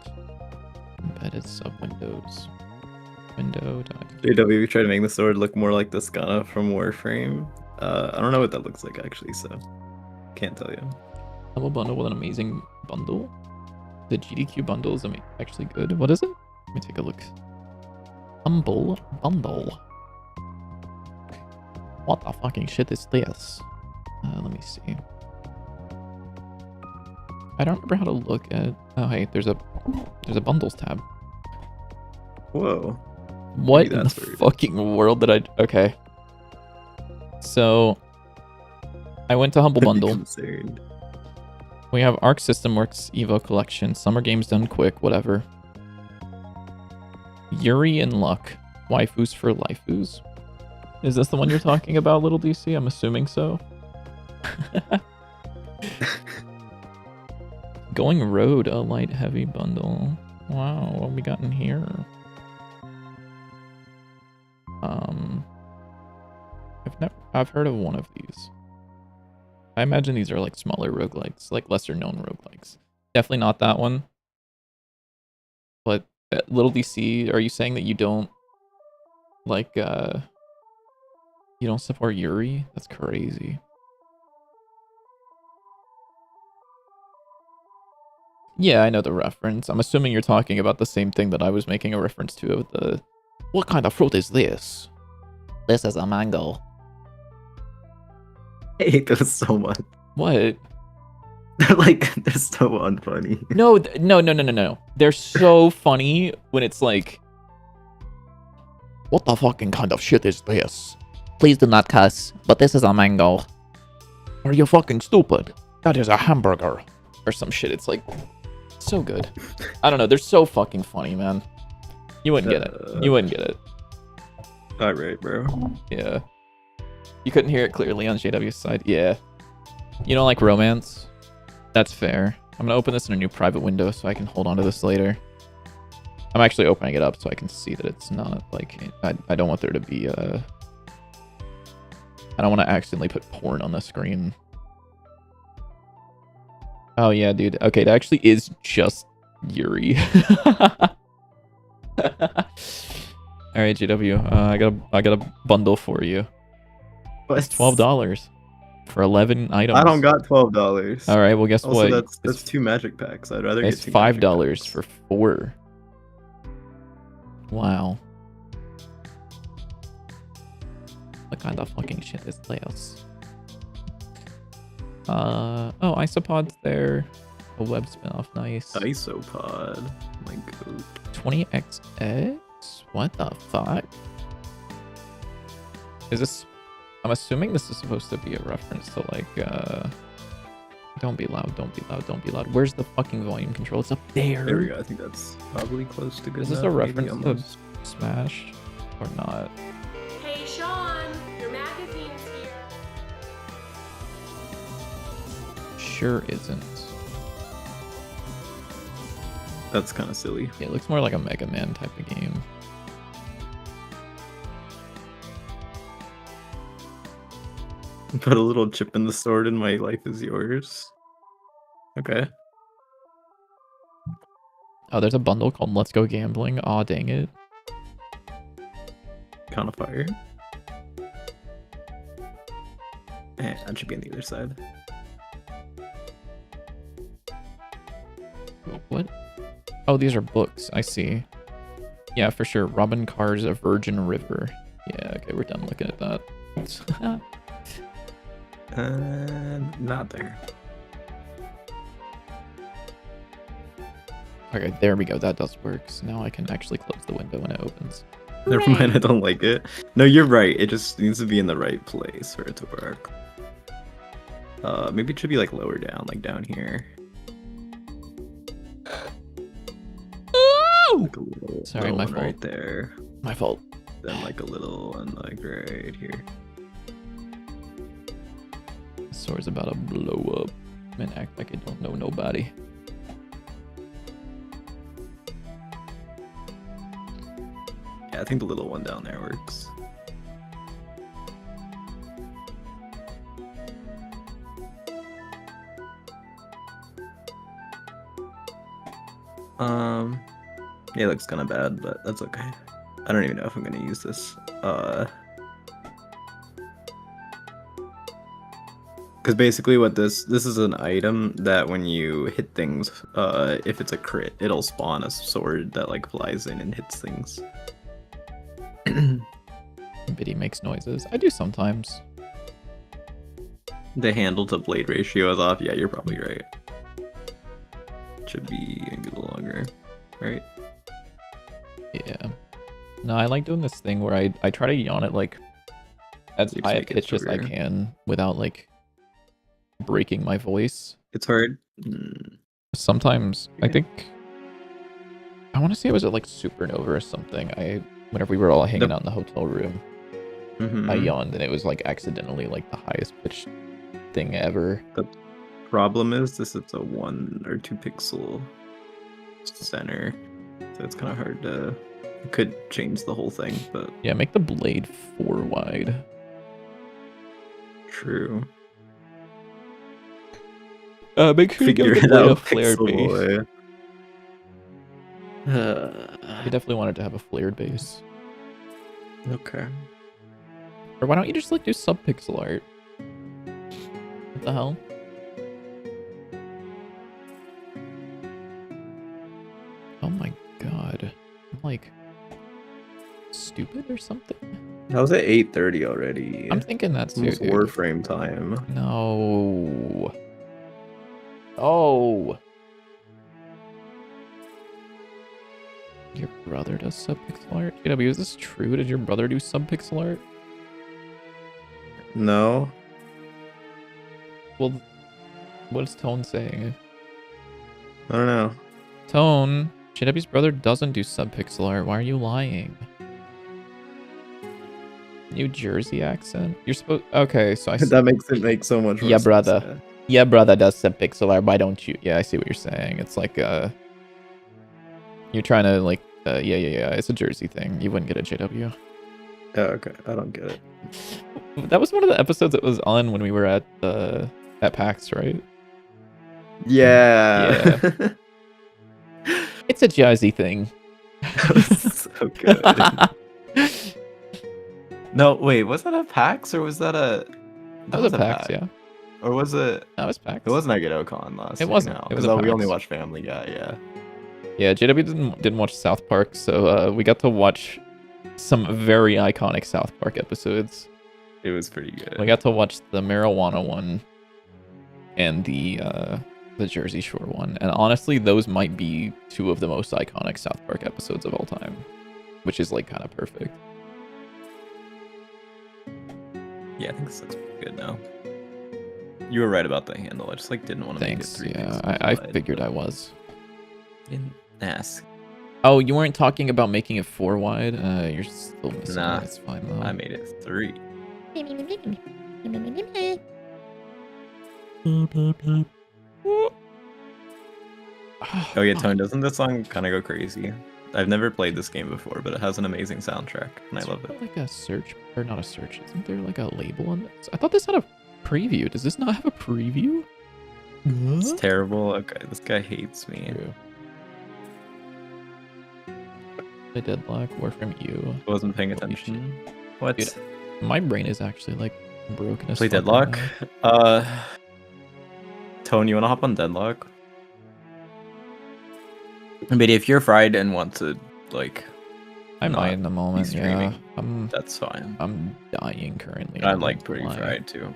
embedded sub windows window dot JW tried to make the sword look more like the Skana from Warframe. I don't know what that looks like actually, so can't tell you. Double bundle with an amazing bundle. The GDQ bundle is actually good. What is it? Let me take a look. Humble bundle. What the fucking shit is this? Let me see. I don't remember how to look at. Oh hey, there's a bundles tab. Whoa. What in the that's weird. fucking world did I... Okay. So, I went to Humble Bundle. Concerned. We have Arc System Works Evo Collection. Summer Games Done Quick, whatever. Yuri and Luck. Waifus for Lifus. Is this the one you're talking about, Little DC? I'm assuming so. Going Road, a light heavy bundle. Wow, what we got in here? I've heard of one of these. I imagine these are like smaller roguelikes, like lesser known roguelikes. Definitely not that one. But Little DC, are you saying that you don't like you don't support Yuri? That's crazy. Yeah, I know the reference. I'm assuming you're talking about the same thing that I was making a reference to of the... What kind of fruit is this? This is a mango. I hate those so much. What? They're so unfunny. No. They're so funny when it's like... What the fucking kind of shit is this? Please do not cuss, but this is a mango. Are you fucking stupid? That is a hamburger. Or some shit. It's like... So good. I don't know. They're so fucking funny, man. You wouldn't get it. You wouldn't get it. Alright, bro. Yeah. You couldn't hear it clearly on JW's side. Yeah. You don't like romance? That's fair. I'm gonna open this in a new private window so I can hold on to this later. I'm actually opening it up so I can see that it's not like... I don't want there to be I don't want to accidentally put porn on the screen. Oh yeah, dude. Okay, it actually is just Yuri. Alright, JW. I got a bundle for you. It's $12 for 11 items. I don't got $12. All right, well guess also, what? That's 2 magic packs. I'd rather It's get 2 $5 for 4. Wow. What kind of fucking shit is this? Oh, Isopod's there. A web spinoff, nice. Isopod. My god. 20XX? What the fuck? Is this... I'm assuming this is supposed to be a reference to like, don't be loud, don't be loud, don't be loud. Where's the fucking volume control? It's up there. There we go. I think that's probably close to good. Is this a reference to Smash or not? Hey Sean, your magazine's here. Sure isn't. That's kind of silly. Yeah, it looks more like a Mega Man type of game. Put a little chip in the sword and my life is yours. Okay. Oh, there's a bundle called Let's Go Gambling. Aw, dang it. Kind of fire. And that should be on the other side. What? Oh, these are books. I see. Yeah, for sure. Robin Carr's A Virgin River. Yeah, okay, we're done looking at that. Not there. Okay, there we go. That does work. So now I can actually close the window when it opens. Never mind, I don't like it. No, you're right. It just needs to be in the right place for it to work. Maybe it should be like lower down, like down here. Like a little, Sorry, my fault. right there. My fault. Then like a little one like right here. The sword's about to blow up and act like it don't know nobody. Yeah, I think the little one down there works. Yeah, it looks kind of bad, but that's okay. I don't even know if I'm gonna use this. Because basically what this is an item that when you hit things, if it's a crit, it'll spawn a sword that like flies in and hits things. Biddy makes noises. I do sometimes. The handle to blade ratio is off. Yeah, you're probably right. Should be a little longer, right? Yeah. No, No, I like doing this thing where I try to yawn it like as You just high a make it pitch as I shorter. can without like breaking my voice. It's hard. Sometimes I Okay. think I want to say it was at like Supernova or something. Whenever we were all hanging out in the hotel room, I yawned and it was like accidentally like the highest pitched thing ever. The problem is this is a 1 or 2 pixel center, so it's kind of hard to. It could change the whole thing, but Yeah, make the blade 4 wide. true. Make sure you give the Figure it blade a out, flared pixel base. boy. I definitely wanted to have a flared base. Okay. Or why don't you just like do sub-pixel art? What the hell? Oh my god. I'm like stupid or something? How's it 8:30 already? I'm thinking that's too, Almost dude. Warframe time. No. Oh. Your brother does sub-pixel art? JW, is this true? Did your brother do sub-pixel art? No. Well, what is Tone saying? I don't know. Tone, JW's brother doesn't do sub-pixel art. Why are you lying? New Jersey accent? You're supposed... Okay, so I... That makes it make so much more Yeah, sense. brother. Yeah, brother does sub-pixel art. Why don't you? Yeah, I see what you're saying. It's like, you're trying to, like, yeah. It's a Jersey thing. You wouldn't get a JW. Oh, okay. I don't get it. That was one of the episodes that was on when we were at PAX, right? Yeah. It's a Jersey thing. That was so good. No, wait. Was that a PAX or was that a? That was a PAX, yeah. Or was it? That was PAX. It wasn't Con last. It week, wasn't. No, It was because a we only PAX. watched Family Guy. Yeah. Yeah, JW didn't watch South Park, so we got to watch some very iconic South Park episodes. It was pretty good. We got to watch the marijuana one and the Jersey Shore one, and honestly, those might be two of the most iconic South Park episodes of all time, which is like kind of perfect. Yeah, I think this looks pretty good now. You were right about the handle. I just like didn't want to make it Thanks. 3 Yeah, pixels I wide, figured but I was. Didn't ask. Oh, you weren't talking about making it 4 wide? You're still missing Nah, it. It's fine though. I made it 3. Oh yeah, Tony, doesn't this song kind of go crazy? I've never played this game before, but it has an amazing soundtrack, and I love it. Like a search, or not a search. Isn't there like a label on this? I thought this had a preview. Does this not have a preview? It's terrible. Okay, this guy hates me. True. The Deadlock, Warframe U. I wasn't paying attention. What? Dude, my brain is actually like broken as Play fuck Deadlock? right now. Tone, you wanna hop on Deadlock? But if you're fried and want to, like, I not might in the moment, yeah. streaming. That's fine. I'm dying currently. I I'm like not pretty gonna lie. fried too.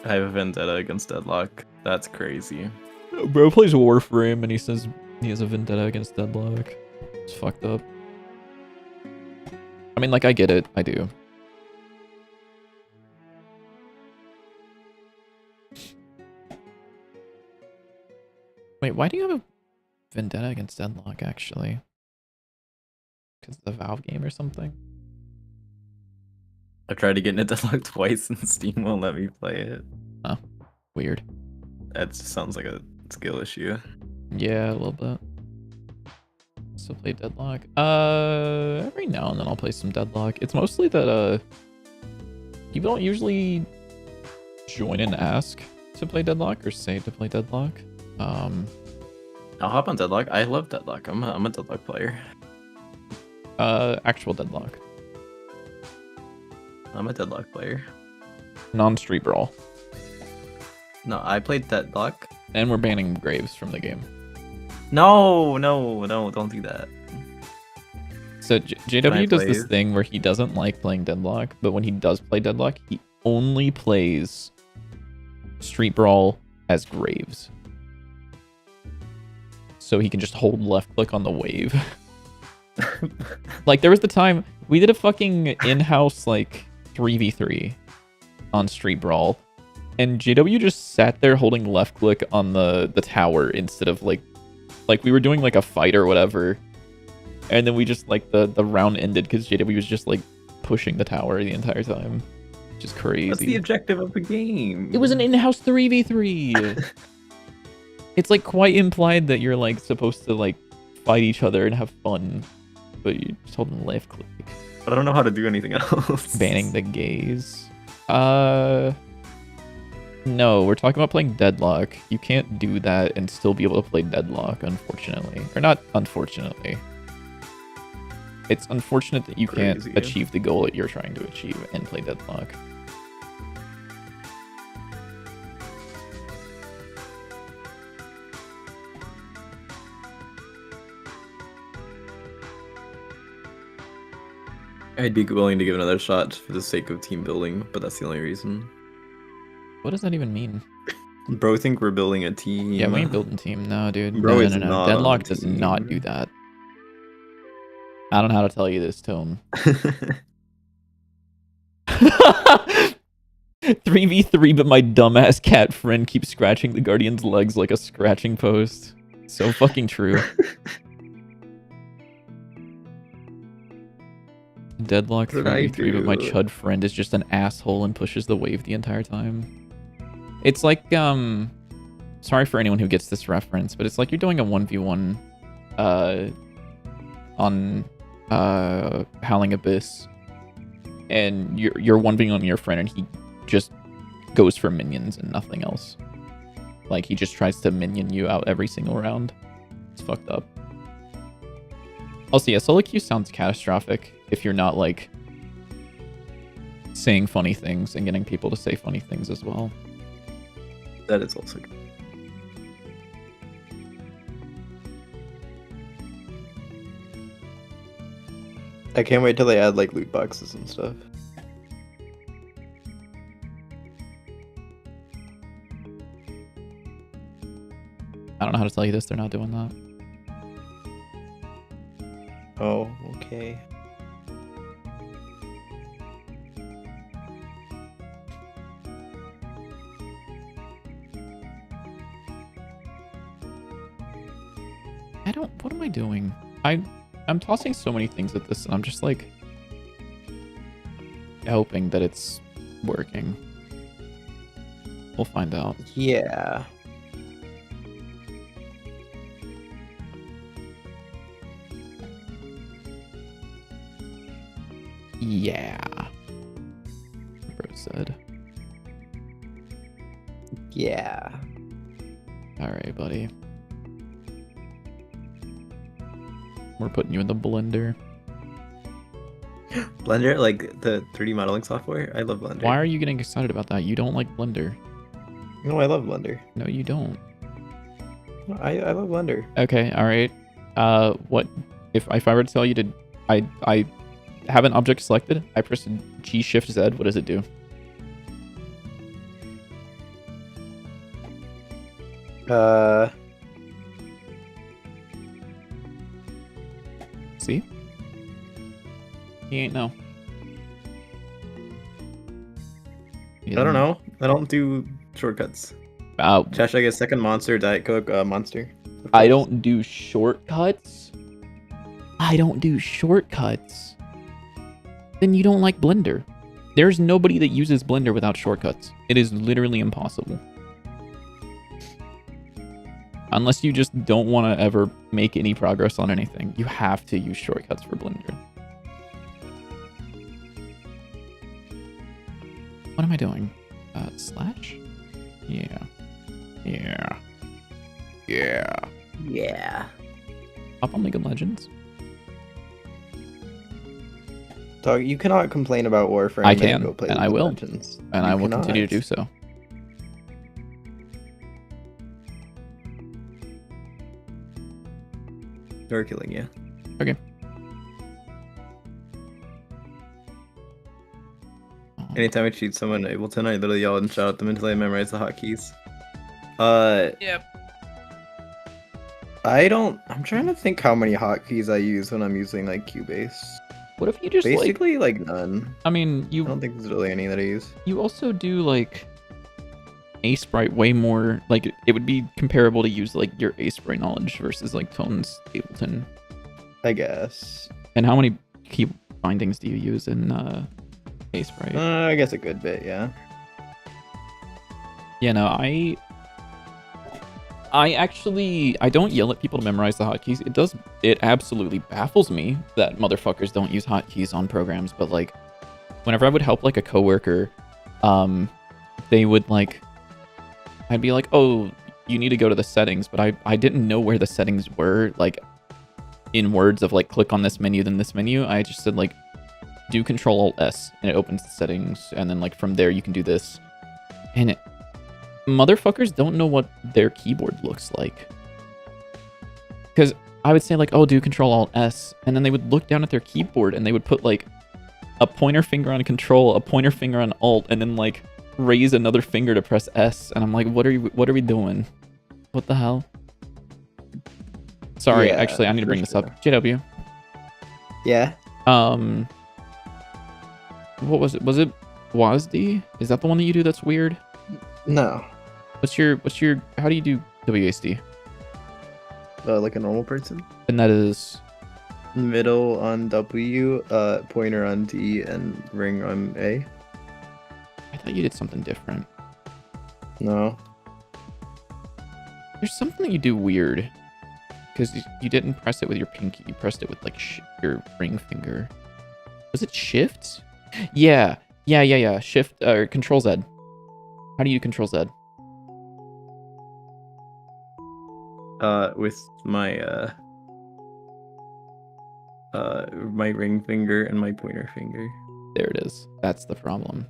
I have a vendetta against Deadlock. That's crazy. Bro plays Warframe and he says he has a vendetta against Deadlock. It's fucked up. I mean, like, I get it. I do. Wait, why do you have a vendetta against Deadlock, actually? Because of the Valve game or something? I tried to get into Deadlock twice and Steam won't let me play it. Weird. That just sounds like a skill issue. Yeah, a little bit. Still play Deadlock. Every now and then I'll play some Deadlock. It's mostly that people don't usually join and ask to play Deadlock or say to play Deadlock. I'll hop on Deadlock. I love Deadlock. I'm a Deadlock player. Actual Deadlock. I'm a Deadlock player. Non-street brawl. No, I played Deadlock. And we're banning Graves from the game. No, don't do that. So JW does this play? thing where he doesn't like playing Deadlock, but when he does play Deadlock, he only plays street brawl as Graves. So he can just hold left click on the wave. Like, there was the time we did a fucking in-house, like, 3v3 on Street Brawl, and JW just sat there holding left click on the tower instead of, like we were doing, like, a fight or whatever, and then we just, like, the round ended because JW was just, like, pushing the tower the entire time. Just crazy. What's the objective of the game? It was an in-house 3v3. It's, like, quite implied that you're, like, supposed to, like, fight each other and have fun, but you just hold the left click. I don't know how to do anything else. Banning the gays. No, we're talking about playing Deadlock. You can't do that and still be able to play Deadlock, unfortunately. Or not unfortunately. It's unfortunate that you can't achieve the goal that you're trying to achieve and play Deadlock. I'd be willing to give another shot for the sake of team building, but that's the only reason. What does that even mean? Bro, think we're building a team. Yeah, we ain't building a team. No, dude. Bro, No. Deadlock does not do that. I don't know how to tell you this, Tone. 3v3, but my dumbass cat friend keeps scratching the Guardian's legs like a scratching post. So fucking true. Deadlock 3v3, but my chud friend is just an asshole and pushes the wave the entire time. It's like, sorry for anyone who gets this reference, but it's like you're doing a 1v1 on Howling Abyss, and you're 1v1 your friend, and he just goes for minions and nothing else. Like, he just tries to minion you out every single round. It's fucked up. Also, yeah, solo queue sounds catastrophic if you're not, like, saying funny things and getting people to say funny things as well. That is also good. I can't wait till they add, like, loot boxes and stuff. I don't know how to tell you this, they're not doing that. Oh, okay. What am I doing? I'm tossing so many things at this, and I'm just, like, hoping that it's working. We'll find out. Yeah. Yeah. Bro said. Yeah. Alright, buddy. We're putting you in the blender. Blender, like the 3D modeling software? I love Blender. Why are you getting excited about that? You don't like Blender. No, I love Blender. No, you don't. I love Blender. Okay, alright. What if I were to tell you to I have an object selected, I press G Shift Z, what does it do? See? He ain't know. I don't know. I don't do shortcuts. Chash, I guess second monster, Diet Coke, monster. I don't do shortcuts? I don't do shortcuts. Then you don't like Blender. There's nobody that uses Blender without shortcuts. It is literally impossible. Unless you just don't want to ever make any progress on anything, you have to use shortcuts for Blender. What am I doing? Slash? Yeah. Yeah. Yeah. Yeah. Up on League of Legends? Dog, you cannot complain about Warframe. I can, go play and League I of will. Legends. And I will continue to do so. They're killing you. Okay. Anytime I cheat someone Ableton, I literally yell and shout at them until I memorize the hotkeys. Yep. I'm trying to think how many hotkeys I use when I'm using like Cubase. What if you just Basically, like none. I mean, I don't think there's really any that I use. you also do like A sprite way more. Like it would be comparable to use like your A sprite knowledge versus like Tone's Ableton. I guess. And how many key bindings do you use in A sprite? I guess a good bit, yeah. Yeah, no, I don't yell at people to memorize the hotkeys. It absolutely baffles me that motherfuckers don't use hotkeys on programs, but like whenever I would help like a coworker, they would like I'd be like, "Oh, you need to go to the settings," but I didn't know where the settings were like in words of like click on this menu then this menu. I just said like do Control Alt S and it opens the settings, and then like from there you can do this. And motherfuckers don't know what their keyboard looks like. Because I would say like, oh, do Control Alt S, and then they would look down at their keyboard and they would put like a pointer finger on Control, a pointer finger on Alt, and then like raise another finger to press S. And I'm like, what are we doing? What the hell? Sorry, Yeah, actually, I need to bring this sure. up. JW. Yeah. What was it? Was it WASD? Is that the one that you do that's weird? No. What's your how do you do WASD? Like a normal person. And that is Middle on W, pointer on D, and ring on A. I thought you did something different. No. There's something that you do weird. Because you didn't press it with your pinky. You pressed it with like your ring finger. Was it shift? Yeah. Shift or Control Z. How do you Control Z? With my my ring finger and my pointer finger. There it is. That's the problem.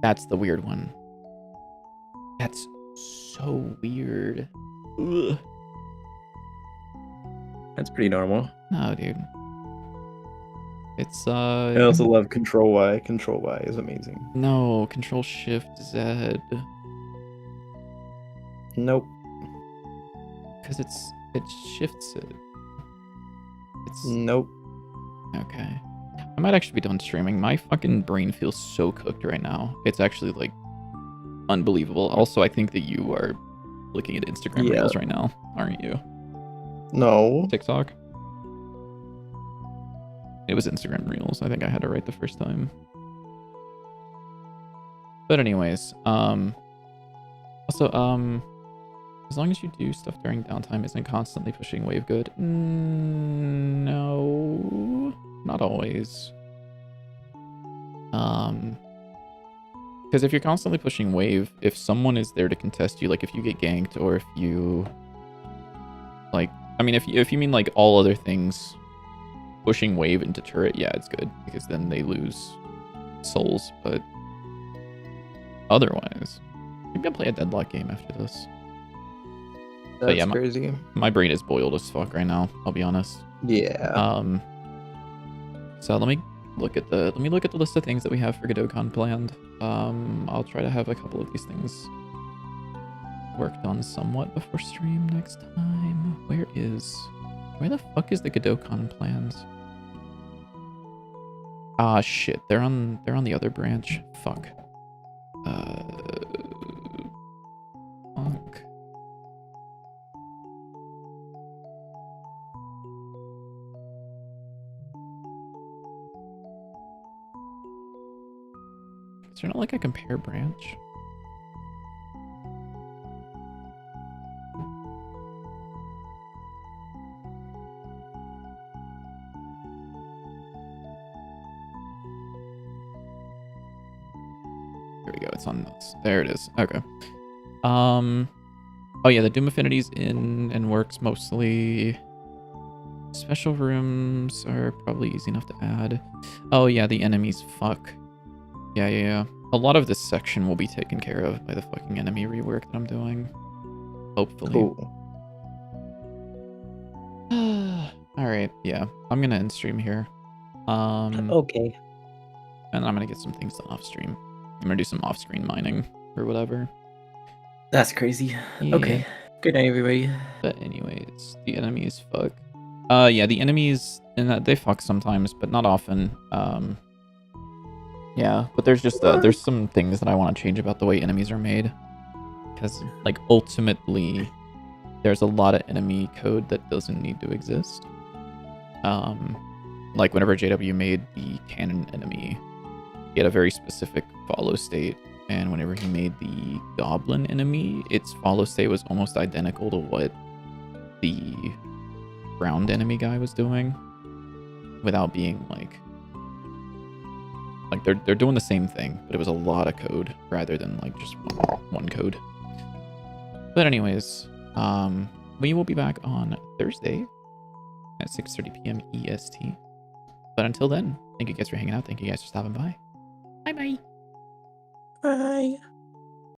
That's the weird one. That's so weird. Ugh. That's pretty normal. No, dude. It's I also love Control Y. Control Y is amazing. no, Control Shift Z. Nope. Because it shifts it. It's Nope. okay. I might actually be done streaming. My fucking brain feels so cooked right now. It's actually like unbelievable. Also, I think that you are looking at Instagram Yeah. Reels right now, aren't you? No. TikTok? It was Instagram Reels. I think I had it right the first time. But anyways, also, as long as you do stuff during downtime, isn't constantly pushing wave good? No, not always. Because if you're constantly pushing wave, if someone is there to contest you, like if you get ganked or if you, like, I mean, if you mean like all other things, pushing wave into turret, yeah, it's good because then they lose souls. But otherwise, maybe I'll play a deadlock game after this. That's yeah, crazy. My brain is boiled as fuck right now. I'll be honest. Yeah. So let me look at the list of things that we have for GodotCon planned. I'll try to have a couple of these things worked on somewhat before stream next time. Where the fuck is the GodotCon plans? Ah shit, they're on the other branch. Fuck. Fuck. Is there not like a compare branch? There we go. It's on notes. There it is. Okay. Oh yeah, the Doom Affinity's in and works mostly. Special rooms are probably easy enough to add. Oh yeah, the enemies. Fuck. Yeah. A lot of this section will be taken care of by the fucking enemy rework that I'm doing. Hopefully. Cool. Alright, yeah. I'm gonna end stream here. Okay. And I'm gonna get some things done off stream. I'm gonna do some off-screen mining or whatever. That's crazy. Yeah. Okay. Good night, everybody. But anyways, the enemies fuck. Yeah, the enemies, and they fuck sometimes, but not often. Yeah, but there's just there's some things that I want to change about the way enemies are made, because like ultimately, there's a lot of enemy code that doesn't need to exist. Like whenever JW made the cannon enemy, he had a very specific follow state, and whenever he made the goblin enemy, its follow state was almost identical to what the ground enemy guy was doing, without being like they're doing the same thing, but it was a lot of code rather than like just one code. But anyways, we will be back on Thursday at 6:30 p.m. EST. But until then, thank you guys for hanging out. Thank you guys for stopping by. Bye bye. Bye.